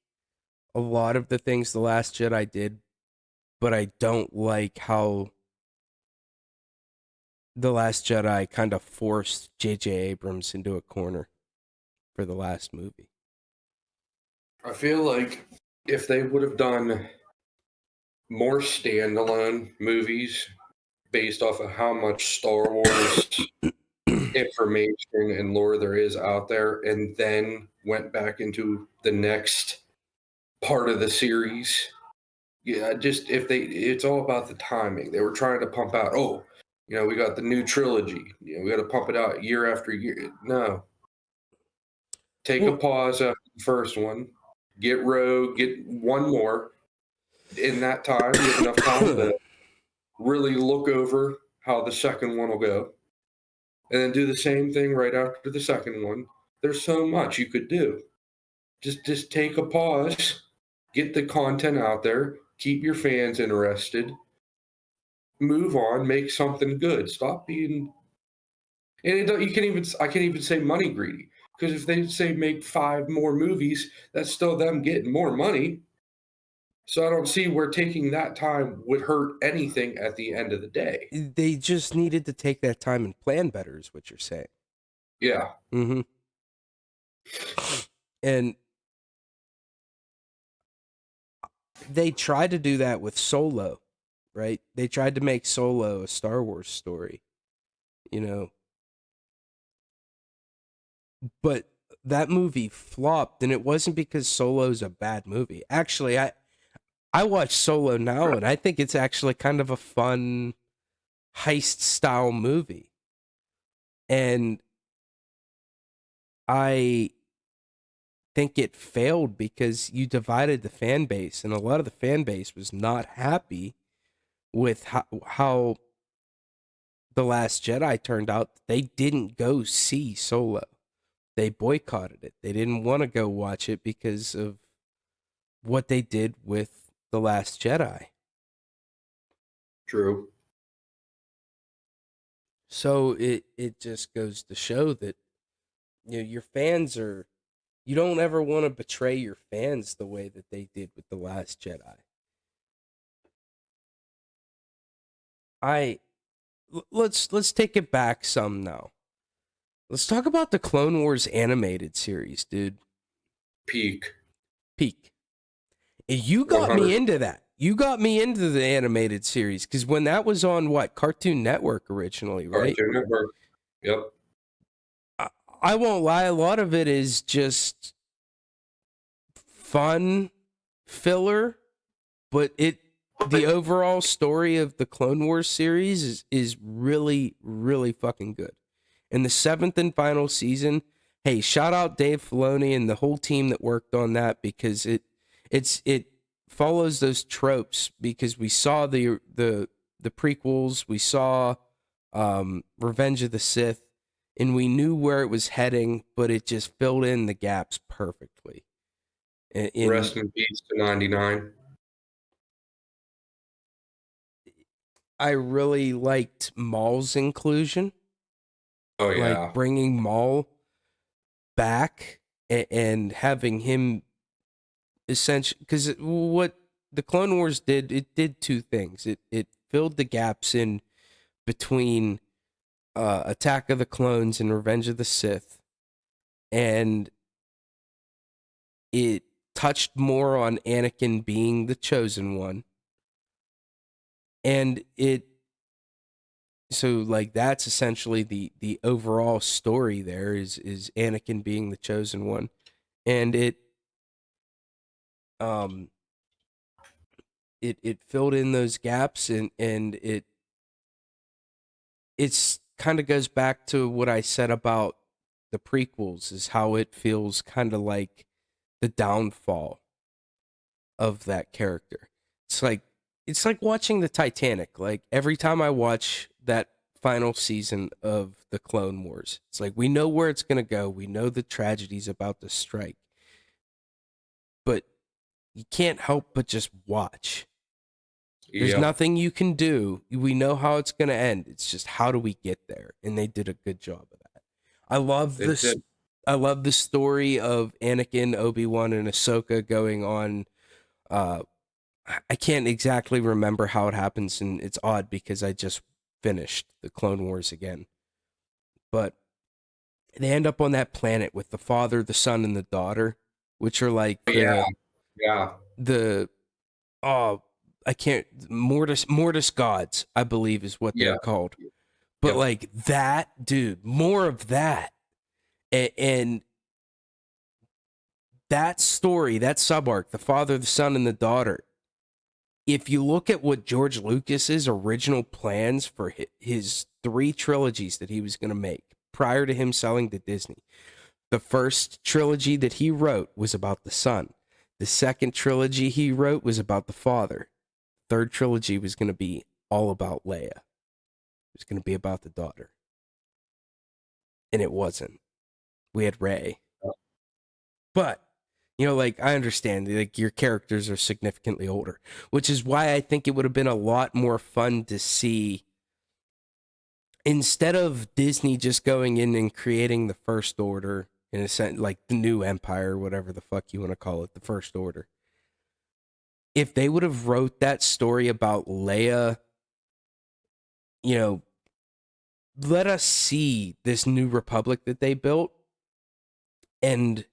a lot of the things The Last Jedi did, but I don't like how The Last Jedi kind of forced J.J. Abrams into a corner for the last movie. I feel like if they would have done more standalone movies based off of how much Star Wars information and lore there is out there, and then went back into the next part of the series. Yeah, just it's all about the timing. They were trying to pump out, we got the new trilogy. We got to pump it out year after year. No. Take a pause after the first one, get Rogue, get one more. In that time, you have enough time to really look over how the second one will go. And then do the same thing right after the second one. There's so much you could do. Just take a pause, get the content out there, keep your fans interested, move on, make something good. Stop being, and I can't even say money greedy, because if they say make 5 more movies, that's still them getting more money. So I don't see where taking that time would hurt anything at the end of the day. They just needed to take that time and plan better, is what you're saying. Yeah. Mm-hmm. And they tried to do that with Solo, right? They tried to make Solo a Star Wars story, But that movie flopped, and it wasn't because Solo's a bad movie. Actually, I watch Solo now, and I think it's actually kind of a fun heist style movie. And I think it failed because you divided the fan base, and a lot of the fan base was not happy with how The Last Jedi turned out. They didn't go see Solo. They boycotted it. They didn't want to go watch it because of what they did with The Last Jedi. True. So it just goes to show that your fans are, you don't ever want to betray your fans the way that they did with The Last Jedi. Let's take it back some now. Let's talk about the Clone Wars animated series, dude. Peak. And you got 100. me into that. You got me into the animated series because when that was on Cartoon Network originally, right? Cartoon Network. Yep. I won't lie, a lot of it is just fun filler, but the overall story of the Clone Wars series is really, really fucking good. And the 7th and final season, hey, shout out Dave Filoni and the whole team that worked on that, because it follows those tropes, because we saw the prequels, we saw Revenge of the Sith, and we knew where it was heading, but it just filled in the gaps perfectly. Rest in peace to 99. I really liked Maul's inclusion. Oh, yeah. Like bringing Maul back and having him essentially, because what the Clone Wars did, it did 2 things. It filled the gaps in between Attack of the Clones and Revenge of the Sith, and it touched more on Anakin being the chosen one, and it so like that's essentially the overall story. There is Anakin being the chosen one, and um it filled in those gaps, and it's kind of goes back to what I said about the prequels, is how it feels kind of like the downfall of that character. It's like it's like watching the Titanic. Like every time I watch that final season of the Clone Wars, it's like we know where it's going to go. We know the tragedy's about to strike. But you can't help but just watch. There's Yep, nothing you can do. We know how it's going to end. It's just how do we get there? And they did a good job of that. I love it this. did. I love the story of Anakin, Obi-Wan, and Ahsoka going on. Uh, I can't exactly remember how it happens, and it's odd because I just finished the Clone Wars again. But they end up on that planet with the father, the son, and the daughter, which are like Yeah, yeah, the oh I can't Mortis gods, I believe is what they're yeah, called. But yep. like that, dude, more of that. And that story, that sub arc, the father, the son, and the daughter. If you look at what George Lucas's original plans for his three trilogies that he was going to make prior to him selling to Disney, the first trilogy that he wrote was about the son. The second trilogy he wrote was about the father. Third trilogy was going to be all about Leia. It was going to be about the daughter. And it wasn't. We had Rey. But, you know, like I understand, like your characters are significantly older, which is why I think it would have been a lot more fun to see, instead of Disney just going in and creating the First Order, in a sense, like the new Empire, whatever the fuck you want to call it, the First Order. If they would have wrote that story about Leia, you know, let us see this new republic that they built and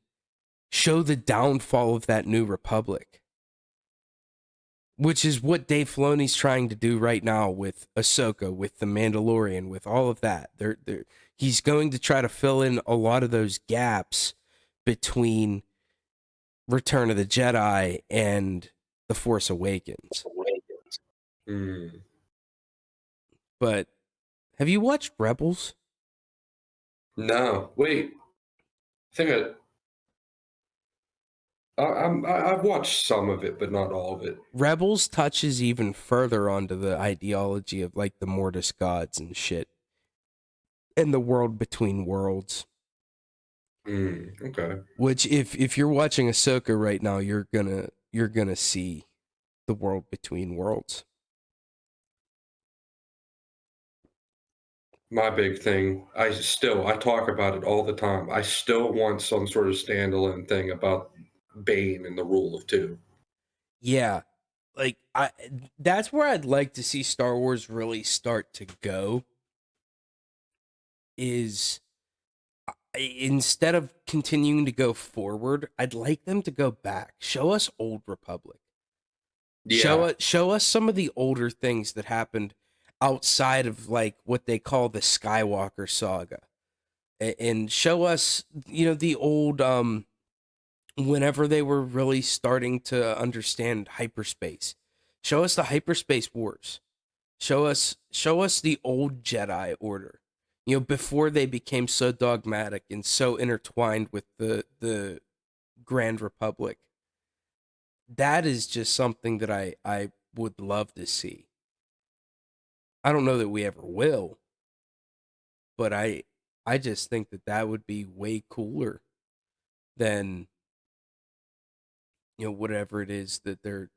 show the downfall of that new republic, which is what Dave Filoni's trying to do right now with Ahsoka, with the Mandalorian, with all of that. He's going to try to fill in a lot of those gaps between Return of the Jedi and The Force Awakens. Mm. But have you watched Rebels? No, wait. I think I've watched some of it, but not all of it. Rebels touches even further onto the ideology of like the Mortis gods and shit, and the world between worlds. Okay. Which, if you're watching Ahsoka right now, you're gonna see the world between worlds. My big thing, I talk about it all the time. I still want some sort of standalone thing about Bane and the rule of two. Yeah, like that's where I'd like to see Star Wars really start to go. Is instead of continuing to go forward, I'd like them to go back. Show us Old Republic. Yeah. Show us some of the older things that happened outside of like what they call the Skywalker saga. And show us, you know, the old whenever they were really starting to understand hyperspace. Show us the hyperspace wars. Show us the old Jedi order. You know, before they became so dogmatic and so intertwined with the Grand Republic. That is just something that I would love to see. I don't know that we ever will, but I just think that that would be way cooler than, you know, whatever it is that they're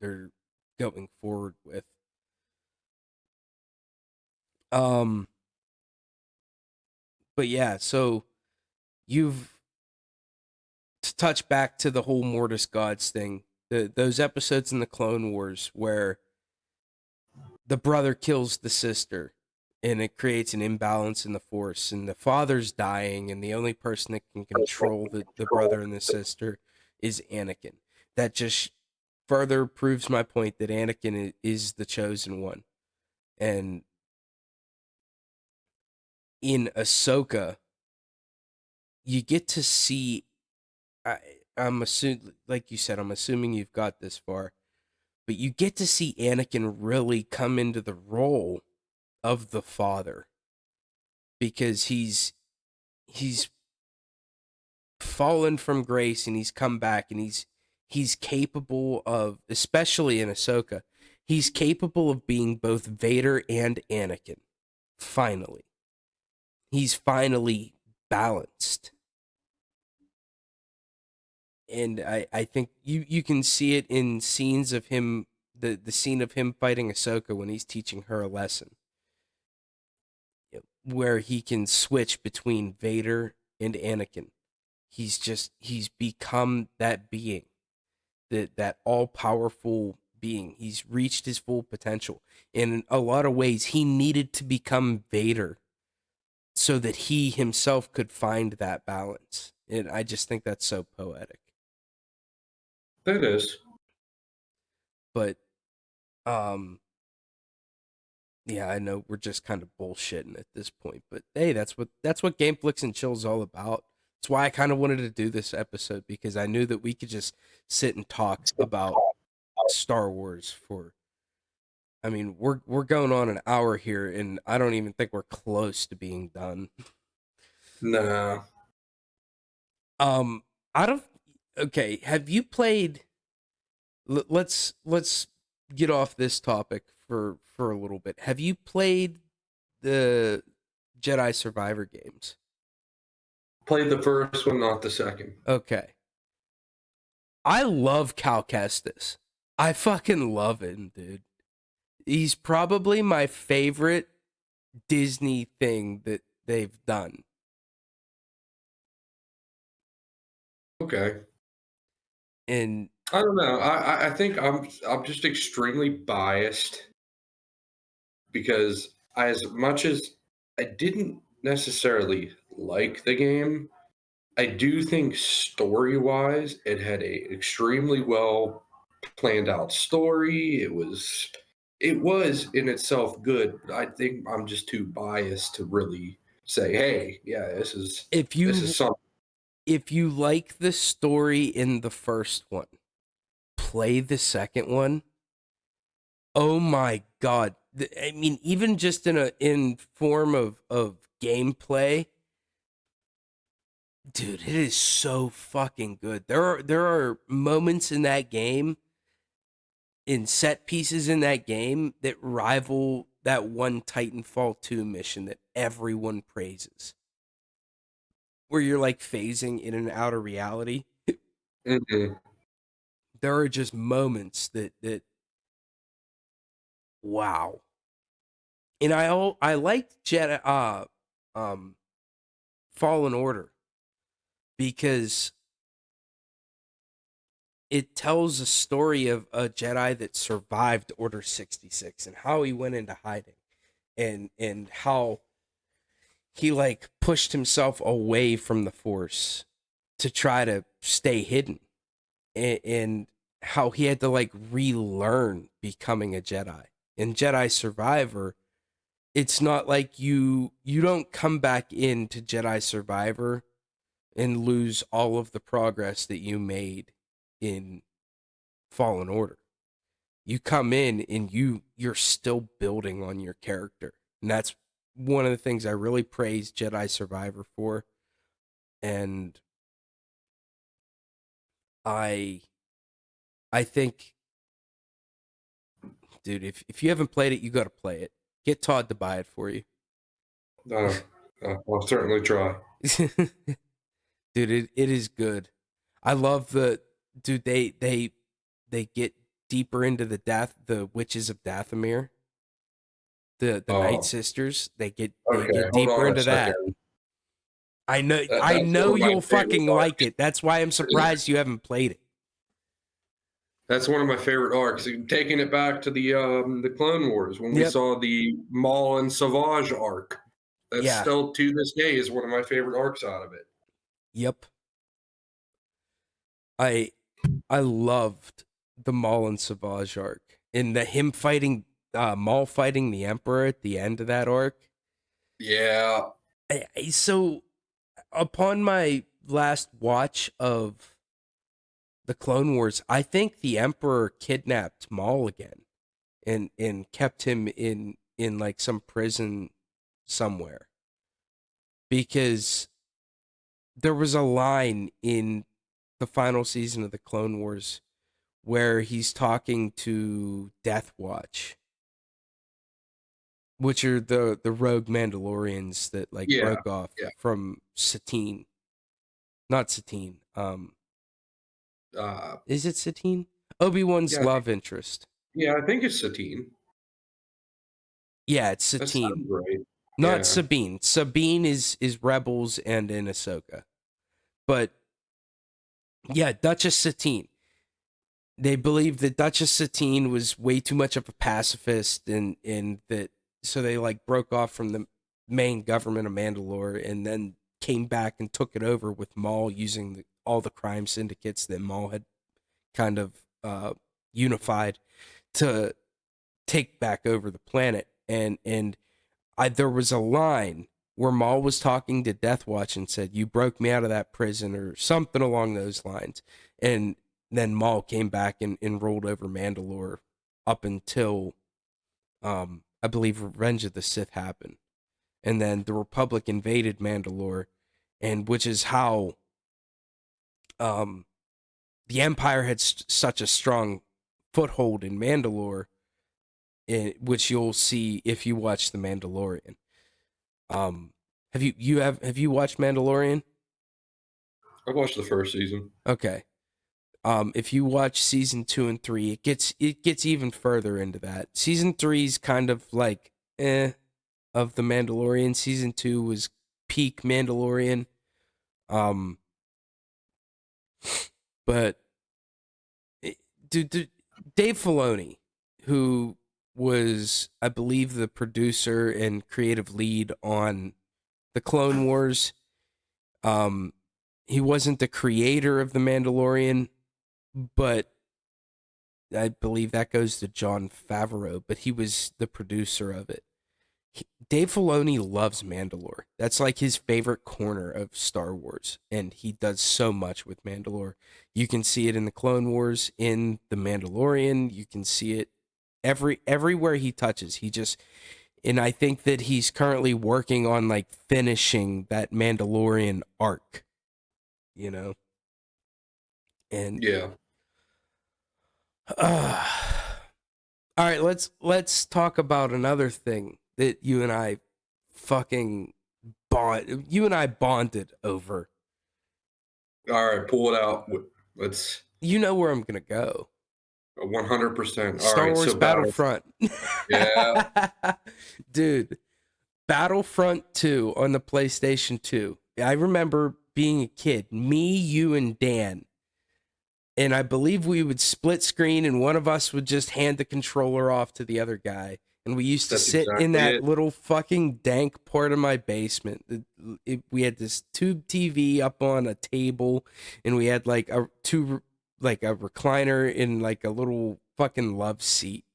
going forward with. Um, but yeah, so you've to touch back to the whole Mortis Gods thing. Those episodes in the Clone Wars where the brother kills the sister and it creates an imbalance in the force, and the father's dying, and the only person that can control the brother and the sister is Anakin. That just further proves my point that Anakin is the chosen one. And in Ahsoka, you get to see. I'm assuming, like you said, I'm assuming you've got this far, but you get to see Anakin really come into the role of the father because he's fallen from grace and he's come back and he's capable of, especially in Ahsoka, he's capable of being both Vader and Anakin. Finally, he's finally balanced, and I think you can see it in scenes of him, the scene of him fighting Ahsoka when he's teaching her a lesson, where he can switch between Vader and Anakin. He's become that being, that all powerful being. He's reached his full potential. And in a lot of ways, he needed to become Vader so that he himself could find that balance. And I just think that's so poetic. That is. But um yeah, I know we're just kind of bullshitting at this point, but hey, that's what Game Flicks and Chill is all about. That's why I kind of wanted to do this episode, because I knew that we could just sit and talk about Star Wars for, I mean, we're going on an hour here and I don't even think we're close to being done. Nah. Um out of Okay, have you played let's get off this topic for a little bit. Have you played the Jedi Survivor games? Played the first one, not the second. Okay. I love Cal Kestis. I fucking love him, dude. He's probably my favorite Disney thing that they've done. Okay. And I don't know. I think I'm just extremely biased because as much as I didn't necessarily like the game, I do think story wise it had a extremely well planned out story. It was in itself good. I think I'm just too biased to really say, hey, yeah, if this is you something. if you like the story in the first one, play the second one. Oh my god. I mean, even just in form of gameplay, dude, it is so fucking good. There are moments in that game, in set pieces in that game, that rival that one Titanfall 2 mission that everyone praises, where you're like phasing in and out of reality. Mhm. There are just moments that wow. And I liked Jedi um Fallen Order because it tells a story of a Jedi that survived Order 66 and how he went into hiding, and how he like pushed himself away from the Force to try to stay hidden, and how he had to like relearn becoming a Jedi. In Jedi Survivor, it's not like you don't come back into Jedi Survivor and lose all of the progress that you made in Fallen Order. You come in and you're still building on your character. And that's one of the things I really praise Jedi Survivor for. And I I think, dude, if you haven't played it, you got to play it. Get Todd to buy it for you. Uh, I'll certainly try. Dude, it is good. I love the dude. They get deeper into the witches of Dathomir, the Night Oh, Sisters. They okay. get Hold deeper on a into that. second. I That's know one of my you'll favorite fucking like arcs. it. That's why I'm surprised you haven't played it. That's one of my favorite arcs. Taking it back to the Clone Wars when we Yep. saw the Maul and Savage arc. That's Yeah. still to this day is one of my favorite arcs out of it. Yep. I I loved the Maul and Savage arc, and the him fighting Maul fighting the Emperor at the end of that arc. Yeah, So upon my last watch of the Clone Wars, I think the Emperor kidnapped Maul again and kept him in like some prison somewhere, because there was a line in the final season of the Clone Wars where he's talking to Death Watch, which are the rogue Mandalorians that like Yeah, broke off yeah. from Satine. Not Satine. Uh, Is it Satine? Obi-Wan's yeah, love interest. yeah. I think it's Satine. Yeah, it's That Satine. sounds right. Not Yeah, Sabine. Sabine is Rebels and in Ahsoka. But yeah, Duchess Satine. They believed that Duchess Satine was way too much of a pacifist, and that so they like broke off from the main government of Mandalore and then came back and took it over with Maul using all the crime syndicates that Maul had kind of unified to take back over the planet. And there was a line where Maul was talking to Death Watch and said, "You broke me out of that prison," or something along those lines. And then Maul came back and rolled over Mandalore up until I believe Revenge of the Sith happened. And then the Republic invaded Mandalore, and which is how um the Empire had such a strong foothold in Mandalore, which you'll see if you watch The Mandalorian. Have you watched Mandalorian? I watched the first season. Okay. If you watch season 2 and 3, it gets even further into that. Season 3 is kind of like of the Mandalorian. Season 2 was peak Mandalorian. Um, but it, dude, Dave Filoni, who was I believe the producer and creative lead on the Clone Wars, um, he wasn't the creator of the Mandalorian, but I believe that goes to Jon Favreau, but he was the producer of it. Dave Filoni loves Mandalore. That's like his favorite corner of Star Wars, and he does so much with Mandalore. You can see it in the Clone Wars, in the Mandalorian. You can see it everywhere he touches. And I think that he's currently working on like finishing that Mandalorian arc, you know, and Yeah. uh, all right, let's talk about another thing that you and I fucking you and I bonded over. All right, pull it out. Let's You know where I'm gonna go. 100%. All Star right, Wars so battle. Battlefront. Yeah, Dude, Battlefront 2 on the PlayStation 2. I remember being a kid, me, you, and Dan. And I believe we would split screen and one of us would just hand the controller off to the other guy. And we used to that's sit in exactly that it. little fucking dank part of my basement. We had this tube TV up on a table, and we had like a recliner in like a little fucking love seat.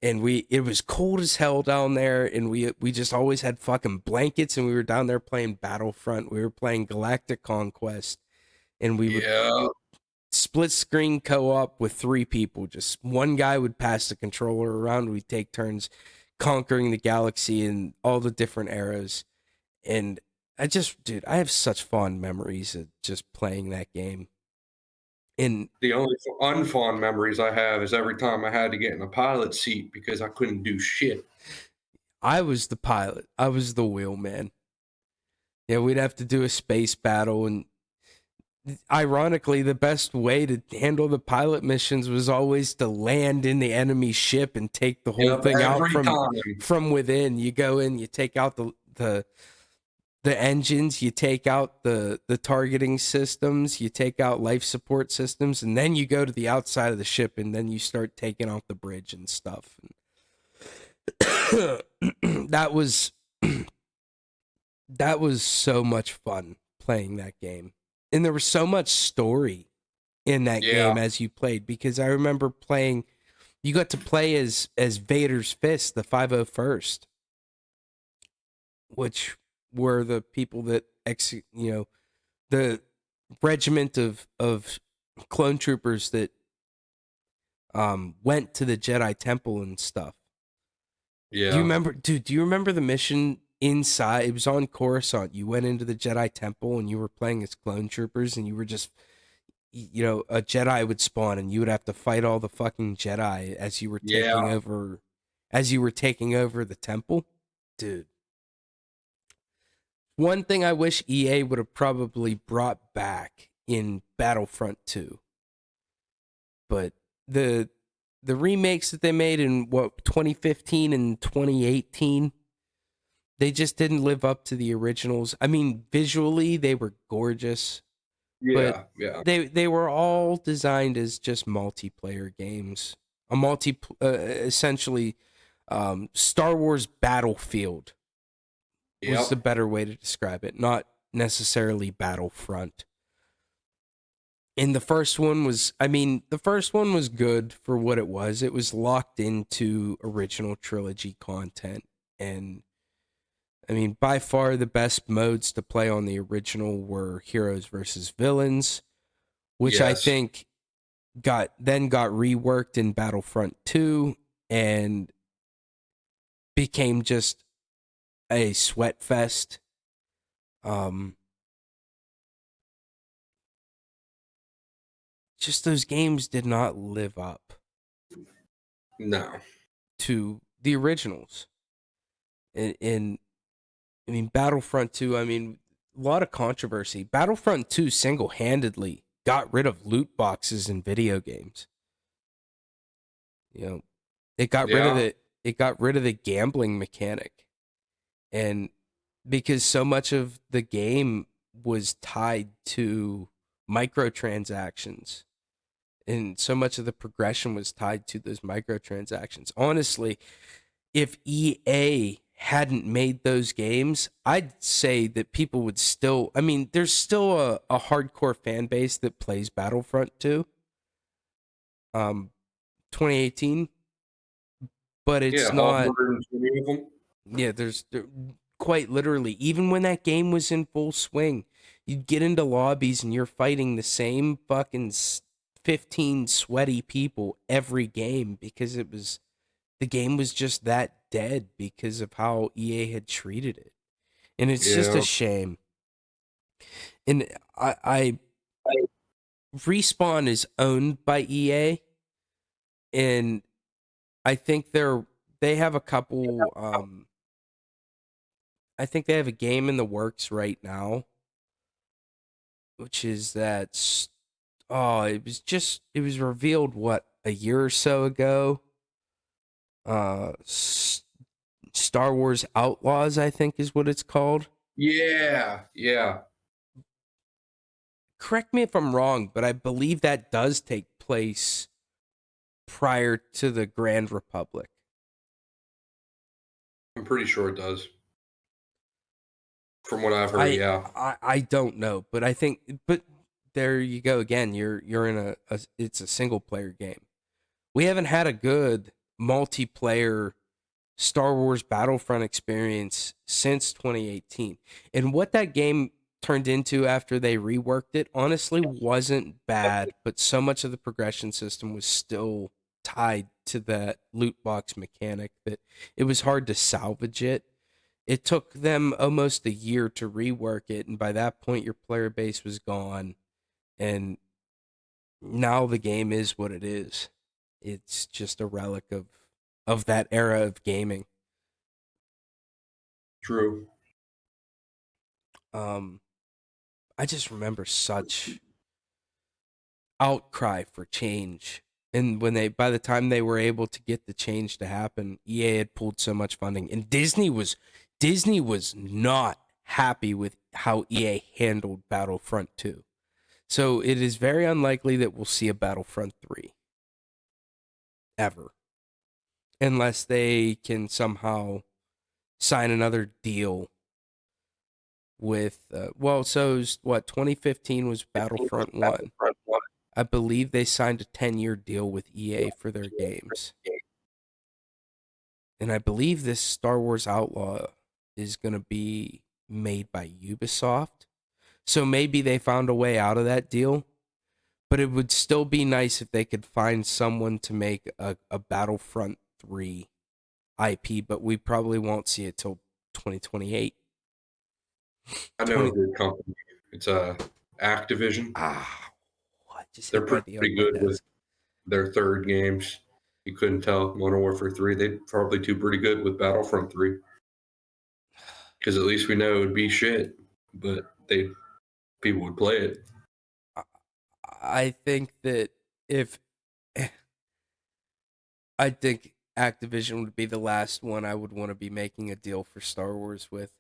And it was cold as hell down there, and we just always had fucking blankets, and we were down there playing Battlefront. We were playing Galactic Conquest, and we would Yeah, split screen co-op with 3 people. Just one guy would pass the controller around. We'd take turns conquering the galaxy and all the different eras. And dude, I have such fond memories of just playing that game. And the only unfond memories I have is every time I had to get in a pilot seat because I couldn't do shit. I was the pilot. I was the wheelman. Yeah, we'd have to do a space battle, and ironically, the best way to handle the pilot missions was always to land in the enemy ship and take the whole Yep, thing out every time. from within. You go in, you take out the engines, you take out the targeting systems, you take out life support systems, and then you go to the outside of the ship, and then you start taking out the bridge and stuff. that was that was so much fun playing that game. And there was so much story in that Yeah, game as you played, because I remember playing, you got to play as Vader's Fist, the 501st, which were the people that the regiment of clone troopers that went to the Jedi Temple and stuff. Do you Yeah. remember, dude? Do you remember the mission inside? It was on Coruscant. You went into the Jedi Temple and you were playing as clone troopers, and you were just, a Jedi would spawn, and you would have to fight all the fucking Jedi as you were Yeah. taking over the temple, dude. One thing I wish EA would have probably brought back in Battlefront 2, but the the remakes that they made in 2015 and 2018, they just didn't live up to the originals. I mean, visually they were gorgeous, but Yeah. Yeah. they were all designed as just multiplayer games. Essentially, Star Wars Battlefield was the Yep. better way to describe it, not necessarily Battlefront. And the first one was good for what it was. It was locked into original trilogy content. And I mean, by far the best modes to play on the original were heroes versus villains, which I Yes. think got reworked in Battlefront 2 and became just a sweat fest. Um, just those games did not live up No. to the originals. And I mean, Battlefront 2, I mean, a lot of controversy. Battlefront 2 single handedly got rid of loot boxes in video games. You know, it got rid of Yeah. the gambling mechanic. And because so much of the game was tied to microtransactions, and so much of the progression was tied to those microtransactions. Honestly, if EA hadn't made those games, I'd say that people would still, I mean, there's still a hardcore fan base that plays Battlefront 2, um, 2018, but it's Yeah. All not, 120 of them. yeah, quite literally, even when that game was in full swing, you'd get into lobbies and you're fighting the same fucking 15 sweaty people every game because the game was just that dead because of how EA had treated it. And it's just a Yeah. shame. And I Respawn is owned by EA, and I think they have a couple I think they have a game in the works right now, which is it was revealed what, a year or so ago. Star Wars Outlaws, I think is what it's called. Yeah. Yeah. Correct me if I'm wrong, but I believe that does take place prior to the Grand Republic. I'm pretty sure it does. From what I've heard, I yeah. I don't know, but I think, but there you go again. You're in it's a single player game. We haven't had a good multiplayer Star Wars Battlefront experience since 2018. And what that game turned into after they reworked it honestly wasn't bad, but so much of the progression system was still tied to that loot box mechanic that it was hard to salvage it. It took them almost a year to rework it, and by that point your player base was gone, and now the game is what it is. It's just a relic of that era of gaming. True. Um, I just remember such outcry for change. And by the time they were able to get the change to happen, EA had pulled so much funding, and Disney was not happy with how EA handled Battlefront 2. So it is very unlikely that we'll see a Battlefront 3 ever, unless they can somehow sign another deal with so it was, what, 2015 was Battlefront 1. I believe they signed a 10-year deal with EA for their games. And I believe this Star Wars Outlaw is going to be made by Ubisoft. So maybe they found a way out of that deal. But it would still be nice if they could find someone to make a Battlefront 3 IP, but we probably won't see it till 2028. I know a 20 good company. It's Activision. I just They're hit my pretty my good with desk. their third games. You couldn't tell Modern Warfare 3. They probably do pretty good with Battlefront 3. Because at least we know it would be shit, but people would play it. I think that if I think Activision would be the last one I would want to be making a deal for Star Wars with.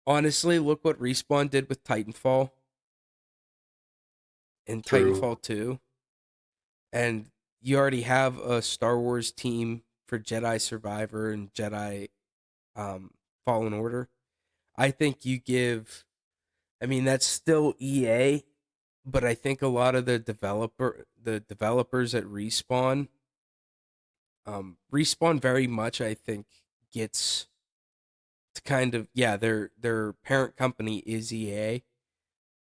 Honestly, look what Respawn did with Titanfall and True. Titanfall 2. And you already have a Star Wars team for Jedi Survivor and Jedi um, Fallen Order. I think you give, I mean, that's still EA, but I think a lot of the developers at Respawn, Respawn very much, I think, gets to kind of, yeah, their parent company is EA,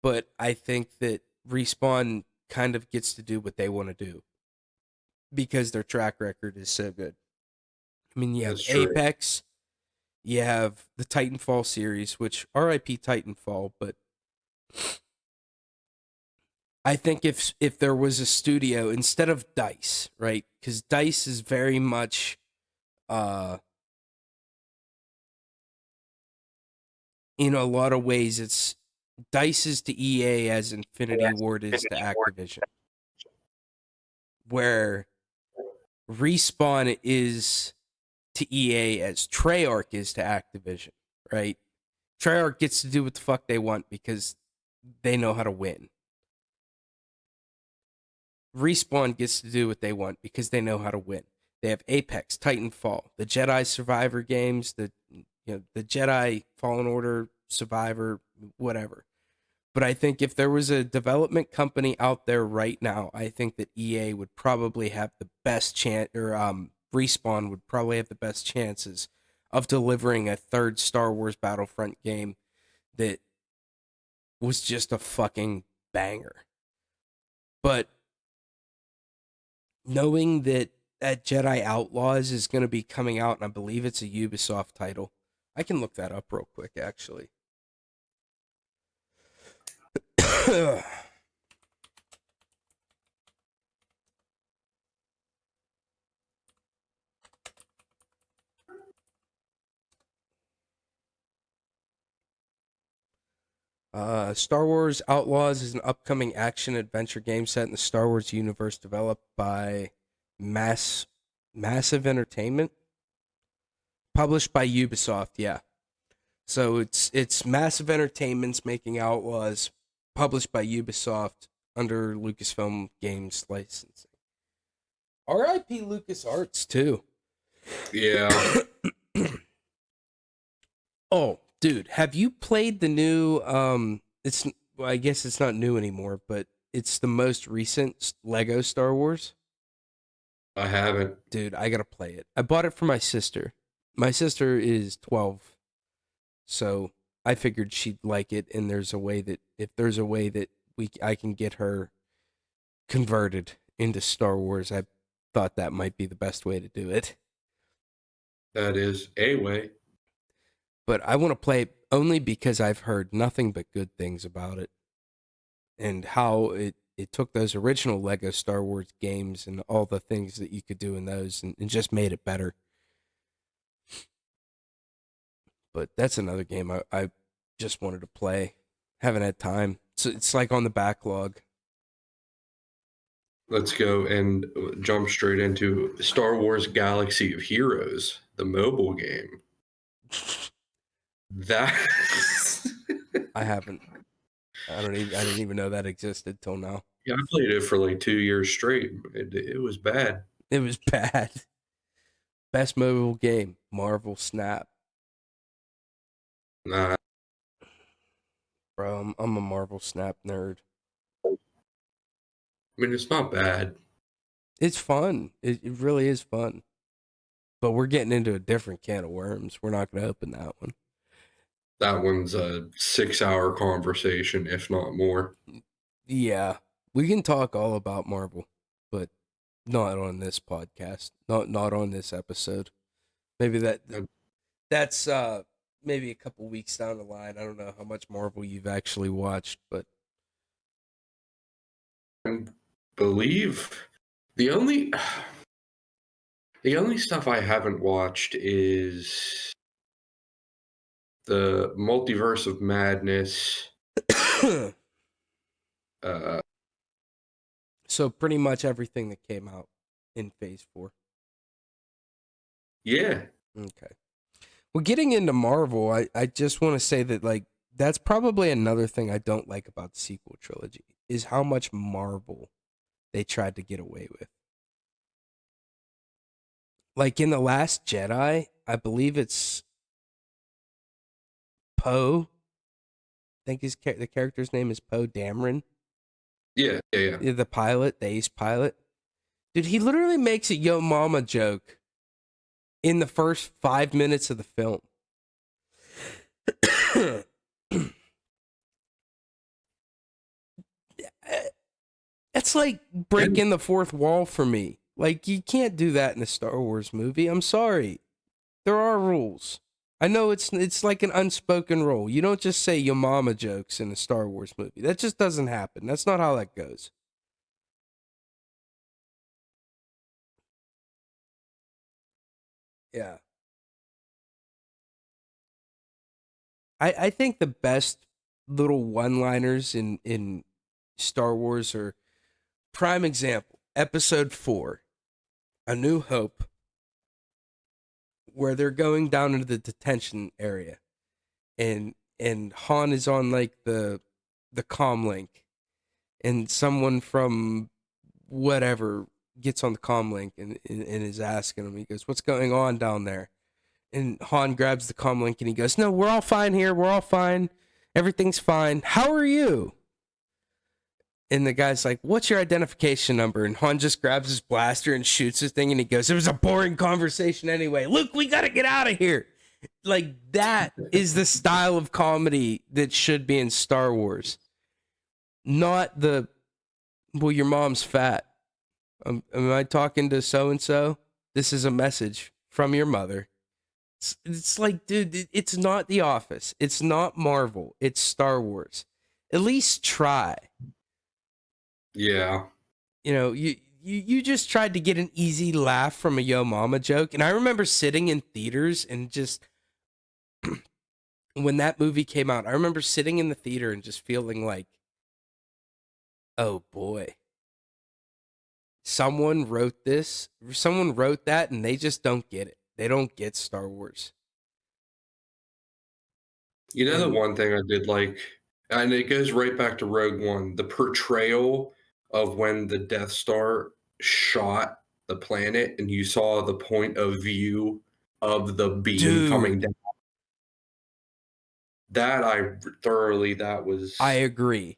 but I think that Respawn kind of gets to do what they want to do because their track record is so good. I mean, you have That's true. Apex, you have the Titanfall series, which RIP Titanfall, but I think if there was a studio instead of Dice, right? Because Dice is very much uh in a lot of ways it's Dice is to EA as Infinity Ward is to Activision. Where Respawn is to EA as Treyarch is to Activision, right? Treyarch gets to do what the fuck they want because they know how to win. Respawn gets to do what they want because they know how to win. They have Apex, Titanfall, the Jedi Survivor games, the Jedi Fallen Order Survivor, whatever. But I think if there was a development company out there right now, I think that EA would probably have the best chance, or Respawn would probably have the best chances of delivering a third Star Wars Battlefront game that was just a fucking banger. But knowing that Jedi Outlaws is going to be coming out, and I believe it's a Ubisoft title, I can look that up real quick, actually. Star Wars Outlaws is an upcoming action adventure game set in the Star Wars universe developed by Massive Entertainment, published by Ubisoft. Yeah, so it's Massive Entertainment's making Outlaws, published by Ubisoft under Lucasfilm Games licensing. R.I.P. LucasArts too. Yeah, Oh, dude, have you played the new it's well, I guess it's not new anymore, but it's the most recent Lego Star Wars? I haven't. Dude, I got to play it. I bought it for my sister. My sister is 12, so I figured she'd like it, and there's a way that if there's a way that I can get her converted into Star Wars, I thought that might be the best way to do it. That is a way. But I want to play it only because I've heard nothing but good things about it. And how it took those original Lego Star Wars games and all the things that you could do in those and just made it better. But that's another game I just wanted to play. Haven't had time. So it's like on the backlog. Let's go and jump straight into Star Wars Galaxy of Heroes, the mobile game. That I haven't. I didn't even know that existed till now. yeah, I played it for like 2 years straight. It was bad. It was bad. Best mobile game, Marvel Snap. Nah, Bro, I'm a Marvel Snap nerd. I mean it's not bad. It's fun. It really is fun. But we're getting into a different can of worms. We're not going to open that one. That one's a 6-hour conversation, if not more. Yeah, we can talk all about Marvel, but not on this podcast. Not on this episode. Maybe that's maybe a couple weeks down the line. I don't know how much Marvel you've actually watched, but I believe the only the only stuff I haven't watched is the Multiverse of Madness. Uh, so pretty much everything that came out in Phase 4. yeah, Okay. Well, getting into Marvel, I just want to say that like that's probably another thing I don't like about the sequel trilogy is how much Marvel they tried to get away with. Like in The Last Jedi, I believe it's Poe. I think the character's name is Poe Dameron. yeah. The pilot, the ace pilot. Dude, he literally makes a yo mama joke in the first 5 minutes of the film. It's like And breaking the fourth wall for me. Like, you can't do that in a Star Wars movie. I'm sorry. There are rules. I know it's like an unspoken rule. You don't just say your mama jokes in a Star Wars movie. That just doesn't happen. That's not how that goes. Yeah. I think the best little one-liners in Star Wars are prime example, episode 4, A New Hope, where they're going down into the detention area and Han is on like the comm link and someone from whatever gets on the comm link and is asking him. He goes, "What's going on down there?" And Han grabs the comm link and he goes, "No, we're all fine here. We're all fine. Everything's fine. How are you?" And the guy's like, "What's your identification number?" And Han just grabs his blaster and shoots his thing and he goes, "It was a boring conversation anyway. Luke, we gotta get out of here." Like, that is the style of comedy that should be in Star Wars. Not the, well, your mom's fat. Am I talking to so and so? This is a message from your mother. It's like, dude, it's not The Office. It's not Marvel. It's Star Wars. At least try. yeah, You know, you just tried to get an easy laugh from a Yo Mama joke. And I remember sitting in theaters and just, when that movie came out, I remember sitting in the theater and just feeling like, oh boy, someone wrote this, someone wrote that, and they just don't get it. They don't get Star Wars. you know the And one thing I did like, and it goes right back to Rogue One, the portrayal of when the Death Star shot the planet, and you saw the point of view of the beam coming dude, down. That was. I agree.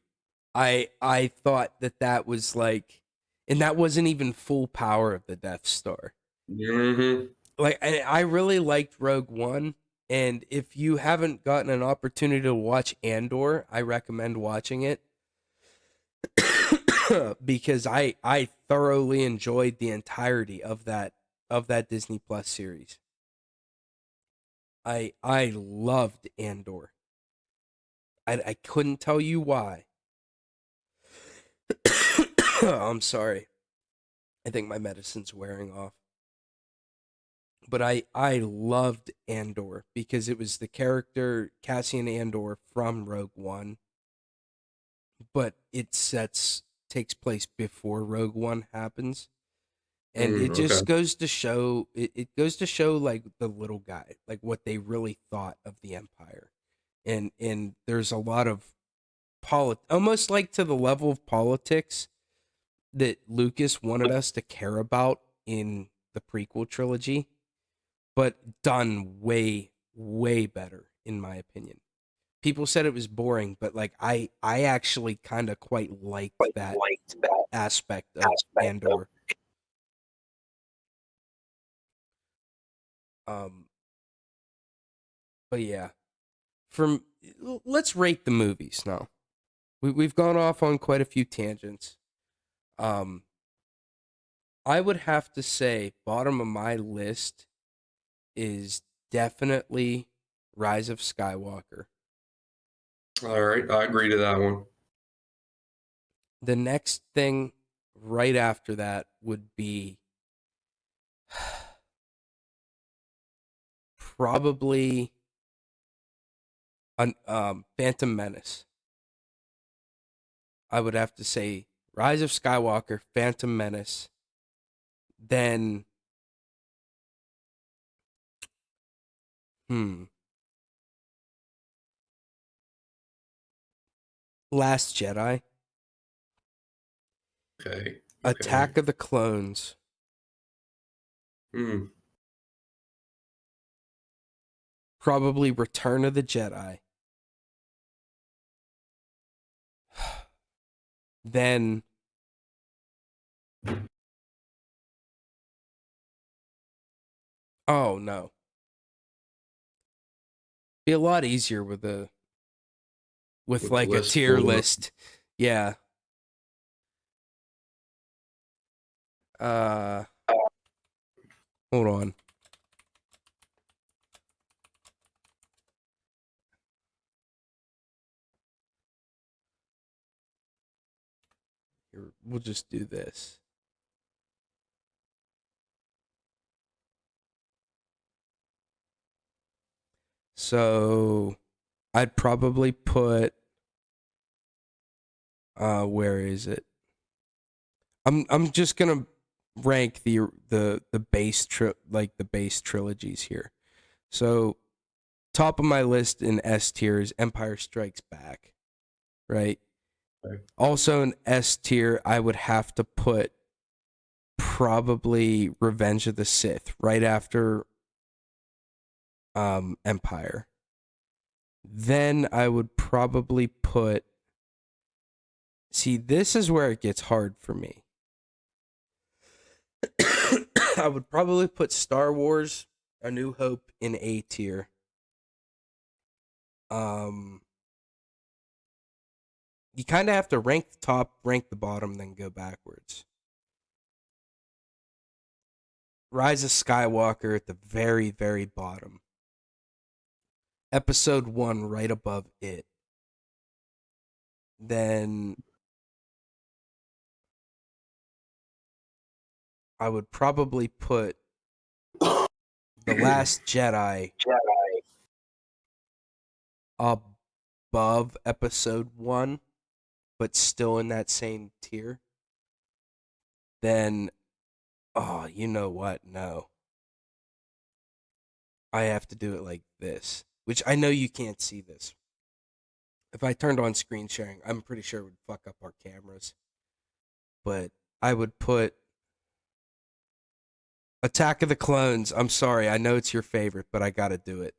I thought that was like, and that wasn't even full power of the Death Star. Mhm. Like, I really liked Rogue One, and if you haven't gotten an opportunity to watch Andor, I recommend watching it. Because I thoroughly enjoyed the entirety of that Disney Plus series. I loved Andor. I couldn't tell you why. I'm sorry. I think my medicine's wearing off. But I loved Andor because it was the character Cassian Andor from Rogue One, but takes place before Rogue One happens. And it Okay. just goes to show it goes to show like the little guy, like what they really thought of the Empire. And there's a lot of almost like to the level of politics that Lucas wanted us to care about in the prequel trilogy, but done way, way better, in my opinion. People said it was boring, but like I actually kind of quite liked Quite that liked that aspect of aspect of. Andor. Um, but yeah, from let's rate the movies now. We've gone off on quite a few tangents. Um, I would have to say bottom of my list is definitely Rise of Skywalker. All right, I agree to that one. The next thing right after that would be probably an Phantom Menace. I would have to say Rise of Skywalker, Phantom Menace, then hmm, Last Jedi, Okay. Okay. Attack of the Clones, Hmm. probably Return of the Jedi. Then oh no. Be a lot easier with With the like a list tier pulled up. list. Yeah. Uh hold on. Here, we'll just do this. So I'd probably put where is it? I'm just gonna rank the the base trilogies here. So top of my list in S tier is Empire Strikes Back, right? Okay. Also in S tier, I would have to put probably Revenge of the Sith right after Empire. Then I would probably put. See, this is where it gets hard for me. I would probably put Star Wars: A New Hope in A tier. Um, you kind of have to rank the top, rank the bottom, then go backwards. Rise of Skywalker at the very, very bottom. Episode 1 right above it. Then I would probably put The Last Jedi above Episode 1, but still in that same tier. Then, oh, you know what? No. I have to do it like this, which I know you can't see this. If I turned on screen sharing, I'm pretty sure it would fuck up our cameras. But I would put Attack of the Clones. I'm sorry, I know it's your favorite, but I gotta do it.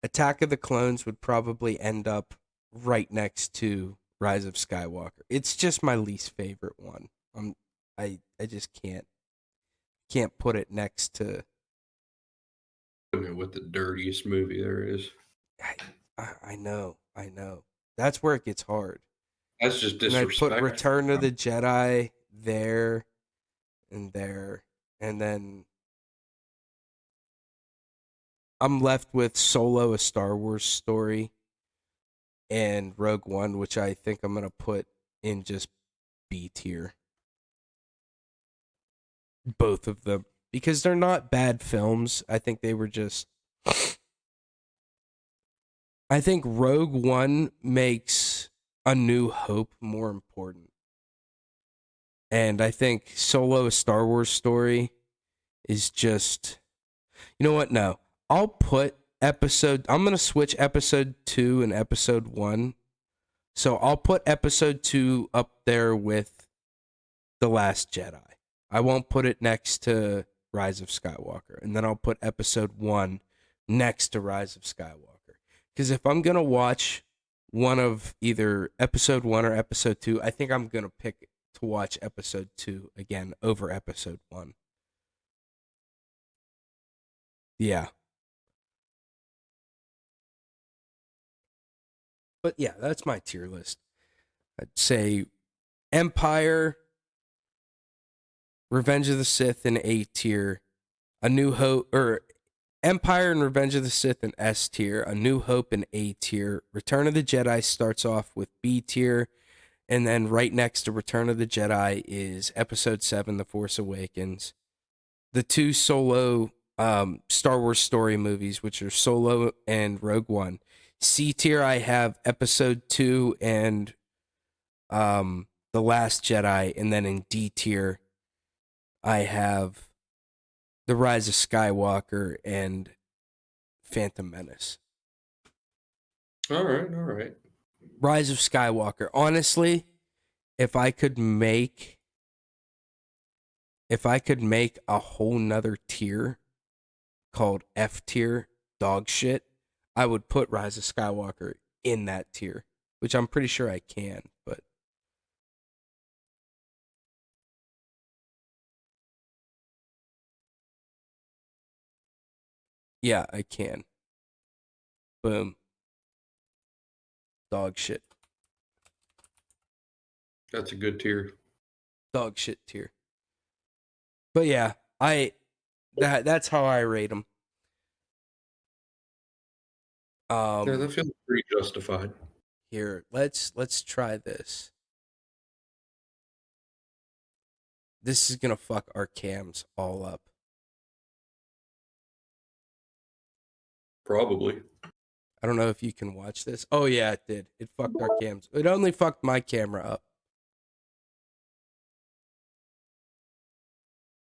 Attack of the Clones would probably end up right next to Rise of Skywalker. It's just my least favorite one. I just can't put it next to. What the dirtiest movie there is. I know. That's where it gets hard. That's just And I'd put disrespectful. Return of the Jedi there and there, and then I'm left with Solo: A Star Wars Story and Rogue One, which I think I'm gonna put in just B tier. Both of them, because they're not bad films. I think they were just. I think Rogue One makes A New Hope more important, and I think Solo: A Star Wars Story is just. You know what? No, I'll put episode. I'm gonna switch episode 2 and episode 1. So I'll put episode 2 up there with The Last Jedi. I won't put it next to Rise of Skywalker. And then I'll put episode 1 next to Rise of Skywalker. Because if I'm going to watch one of either episode 1 or episode 2, I think I'm going to pick to watch episode 2 again over episode 1. Yeah. But yeah, that's my tier list. I'd say Empire, Revenge of the Sith in A tier, A New Hope, or Empire and Revenge of the Sith in S tier, A New Hope in A tier, Return of the Jedi starts off with B tier, and then right next to Return of the Jedi is Episode 7, The Force Awakens. The two solo Star Wars story movies, which are Solo and Rogue One. C tier, I have Episode 2 and The Last Jedi, and then in D tier, I have The Rise of Skywalker and Phantom Menace. All right. Rise of Skywalker. Honestly, if I could make a whole nother tier called F tier dog shit, I would put Rise of Skywalker in that tier, which I'm pretty sure I can, but yeah, I can. Boom. Dog shit. That's a good tier. Dog shit tier. But yeah, that's how I rate them. Yeah, that feels pretty justified. Here, let's try this. This is gonna fuck our cams all up. Probably. I don't know if you can watch this. Oh yeah, it did. It fucked our cams. It only fucked my camera up.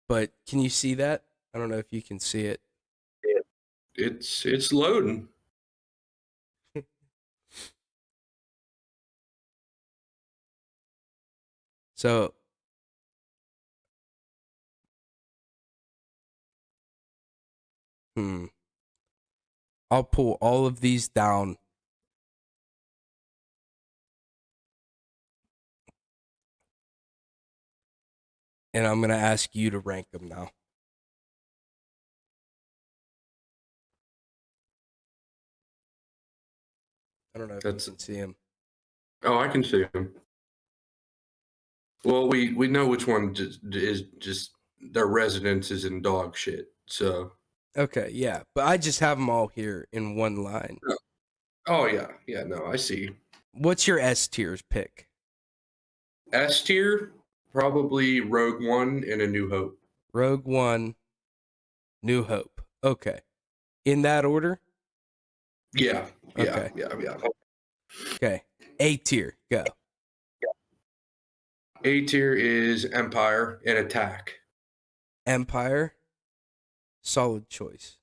But can you see that? I don't know if you can see it. It's loading. So I'll pull all of these down. And I'm gonna ask you to rank them now. I don't know if you can see them. Oh, I can see them. Well, we know which one is just their residence is in dog shit. So. Okay, yeah, but I just have them all here in one line. Oh yeah. No, I see. What's your S tiers pick? S tier, probably Rogue One and A New Hope. Rogue One, New Hope. Okay, in that order. Yeah. Okay. Yeah. Okay, A tier, go. A tier is Empire and Attack. Empire, solid choice.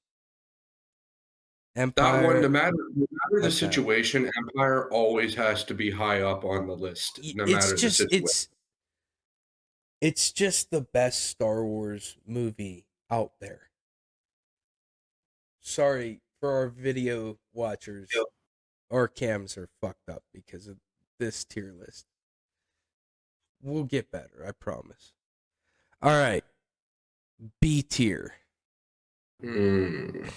Empire. That one, no matter the Attack. situation, Empire always has to be high up on the list. No matter the situation. It's just the best Star Wars movie out there. Sorry for our video watchers. Yep. Our cams are fucked up because of this tier list. We'll get better, I promise. All right. B tier. Man,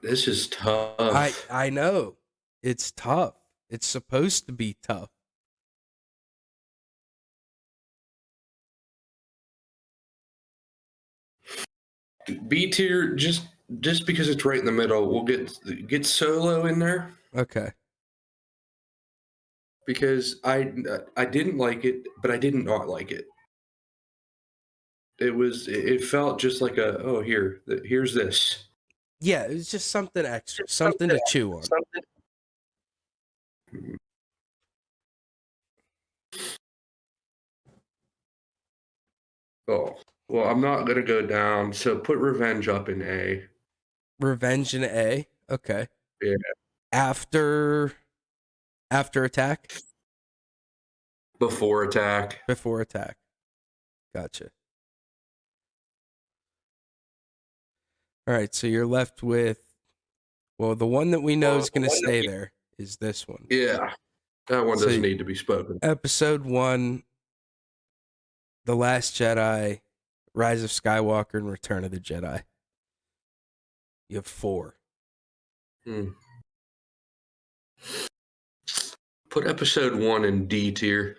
this is tough. I know. It's tough. It's supposed to be tough. B tier, just because it's right in the middle, we'll get Solo in there. Okay. Because I didn't like it, but I didn't not like it. It felt just like here's this. Yeah, it was just something extra, something to chew on. Oh, well, I'm not gonna go down. So put Revenge up in A. Revenge in A. Okay. Yeah. After Attack. Before Attack. Before Attack. Gotcha. All right, so you're left with, well, the one that we know is going to stay there is this one. Yeah, that one doesn't need to be spoken. Episode 1, The Last Jedi, Rise of Skywalker, and Return of the Jedi. You have 4. Hmm. Put episode 1 in D tier.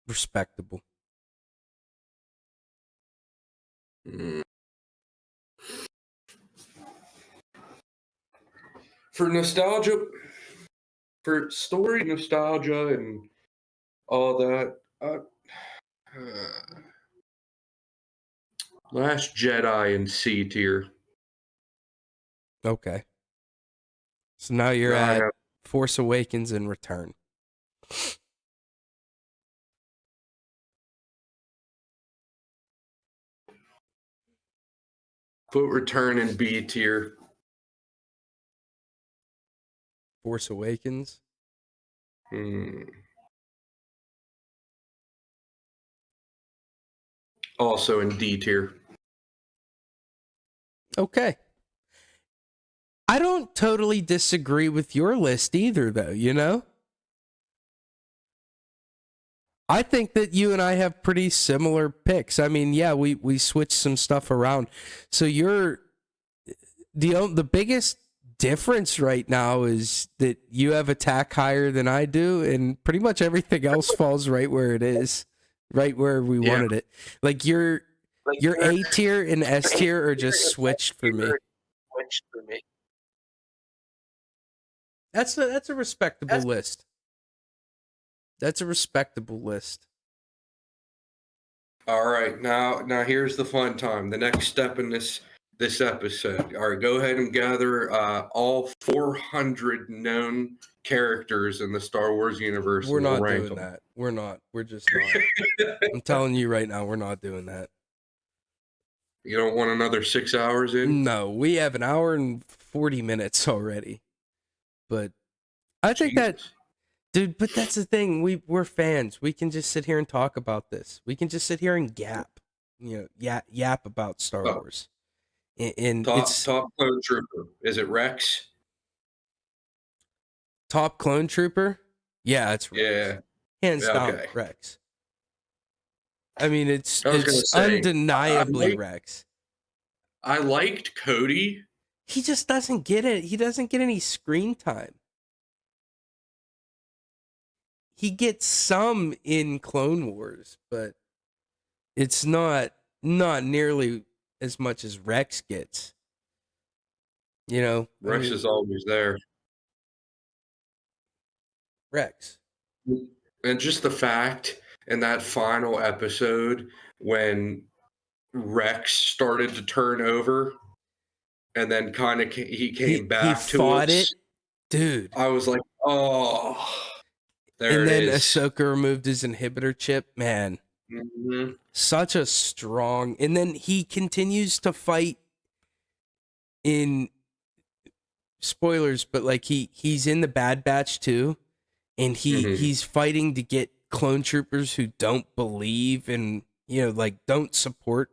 Respectable. Hmm. For nostalgia, for story nostalgia and all that, Last Jedi in C tier. Okay. So now you're Now I at have Force Awakens and Return. put Return in B tier. Force Awakens. Also in D tier. Okay. I don't totally disagree with your list either, though, you know? I think that you and I have pretty similar picks. I mean, yeah, we switched some stuff around. So you're the biggest difference right now is that you have attack higher than I do, and pretty much everything else falls right where it is, right where we Yeah. wanted it. Like your A tier and S tier are just switched for me. That's a respectable list. That's a respectable list. All right, now here's the fun time. The next step in this episode. All right, go ahead and gather all 400 known characters in the Star Wars universe. We're and we'll not rank doing them. that. We're not. We're just not. I'm telling you right now, we're not doing that. You don't want another 6 hours in? No, we have an hour and 40 minutes already. But I think that, Jesus. dude, but that's the thing. We're fans. We can just sit here and talk about this. We can just sit here and yap about Star Oh. Wars. And Top it's clone trooper. Is it Rex? top clone trooper. Yeah, it's Rex. Yeah. Hands down, Okay. Rex. I mean, it's I was gonna say, undeniably Rex. I liked Cody. He just doesn't get it. He doesn't get any screen time. He gets some in Clone Wars, but it's not nearly as much as Rex gets. You know, Rex is always there. Rex. And just the fact in that final episode when Rex started to turn over and then kind of he came back to fought us. it, dude. I was like, oh, there and it then is. Ahsoka removed his inhibitor chip. Man, such a strong. And then he continues to fight in spoilers, but like he's in the Bad Batch too, and he's fighting to get clone troopers who don't believe and like don't support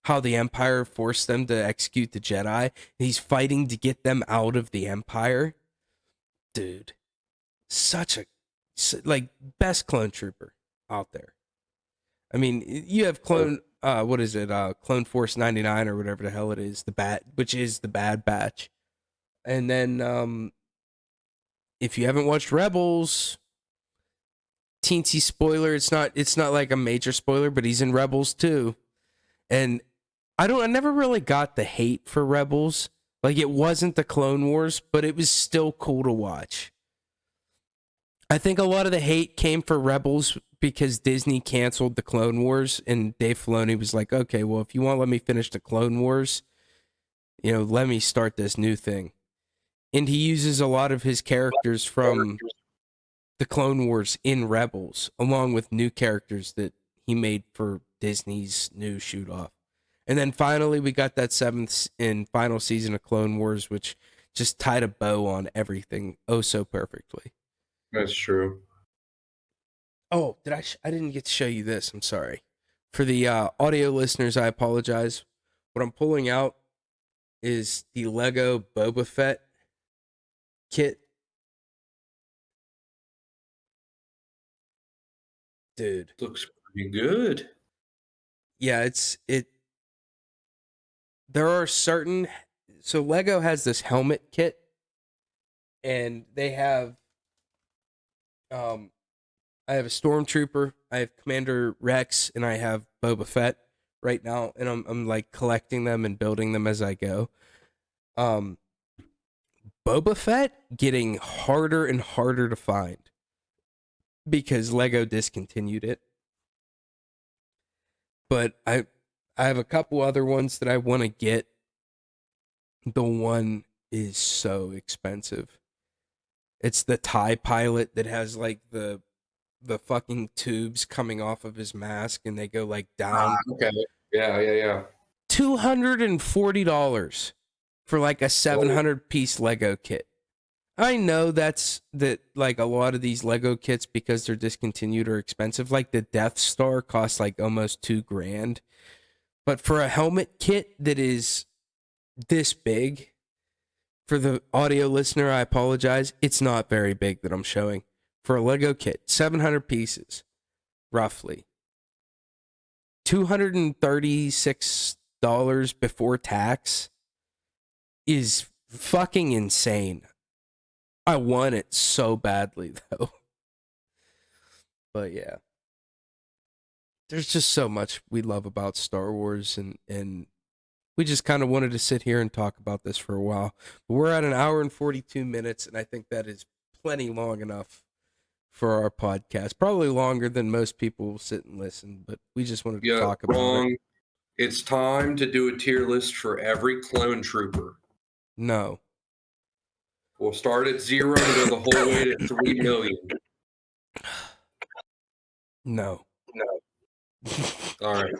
how the Empire forced them to execute the Jedi. He's fighting to get them out of the Empire. Dude, such a best clone trooper out there. I mean, you have clone what is it? Clone Force 99 or whatever the hell it is, which is the Bad Batch. And then if you haven't watched Rebels, teensy spoiler, it's not like a major spoiler, but he's in Rebels too. And I never really got the hate for Rebels. Like, it wasn't the Clone Wars, but it was still cool to watch. I think a lot of the hate came for Rebels because Disney canceled the Clone Wars, and Dave Filoni was like, okay, well, if you want to let me finish the Clone Wars, let me start this new thing. And he uses a lot of his characters from the Clone Wars in Rebels, along with new characters that he made for Disney's new shoot-off. And then finally, we got that 7th and final season of Clone Wars, which just tied a bow on everything oh so perfectly. That's true. Oh, I didn't get to show you this. I'm sorry. For the audio listeners, I apologize. What I'm pulling out is the Lego Boba Fett kit. Dude. Looks pretty good. yeah, there are certain, so Lego has this helmet kit, and they have um I have a stormtrooper, I have Commander Rex, and I have Boba Fett right now, and I'm like collecting them and building them as I go. Um Boba Fett getting harder and harder to find because Lego discontinued it. But I have a couple other ones that I want to get. The one is so expensive. It's the TIE pilot that has like the fucking tubes coming off of his mask and they go like down. Okay. Yeah. $240 for like a 700 piece Lego kit. I know that like a lot of these Lego kits, because they're discontinued, are expensive. Like the Death Star costs like almost $2,000. But for a helmet kit that is this big, for the audio listener, I apologize. It's not very big that I'm showing. For a Lego kit, 700 pieces, roughly. $236 before tax is fucking insane. I want it so badly, though. But yeah. There's just so much we love about Star Wars, and we just kind of wanted to sit here and talk about this for a while. But we're at an hour and 42 minutes, and I think that is plenty long enough for our podcast. Probably longer than most people will sit and listen, but we just wanted to talk about it. It's time to do a tier list for every clone trooper. No. We'll start at 0 and go the whole way to 3 million. No. All right.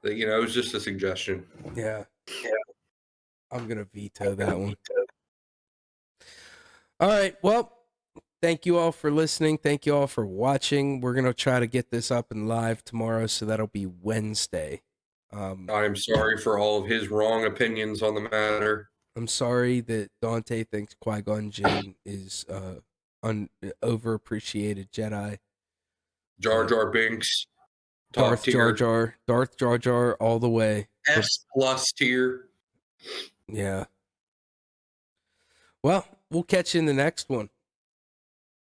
It was just a suggestion. Yeah. I'm going to veto that one. All right. Well, thank you all for listening. Thank you all for watching. We're going to try to get this up and live tomorrow, so that'll be Wednesday. I'm sorry for all of his wrong opinions on the matter. I'm sorry that Dante thinks Qui-Gon Jinn is overappreciated Jedi. Jar Jar Binks. Darth Jar Jar all the way. S+ tier. Yeah. Well, we'll catch you in the next one.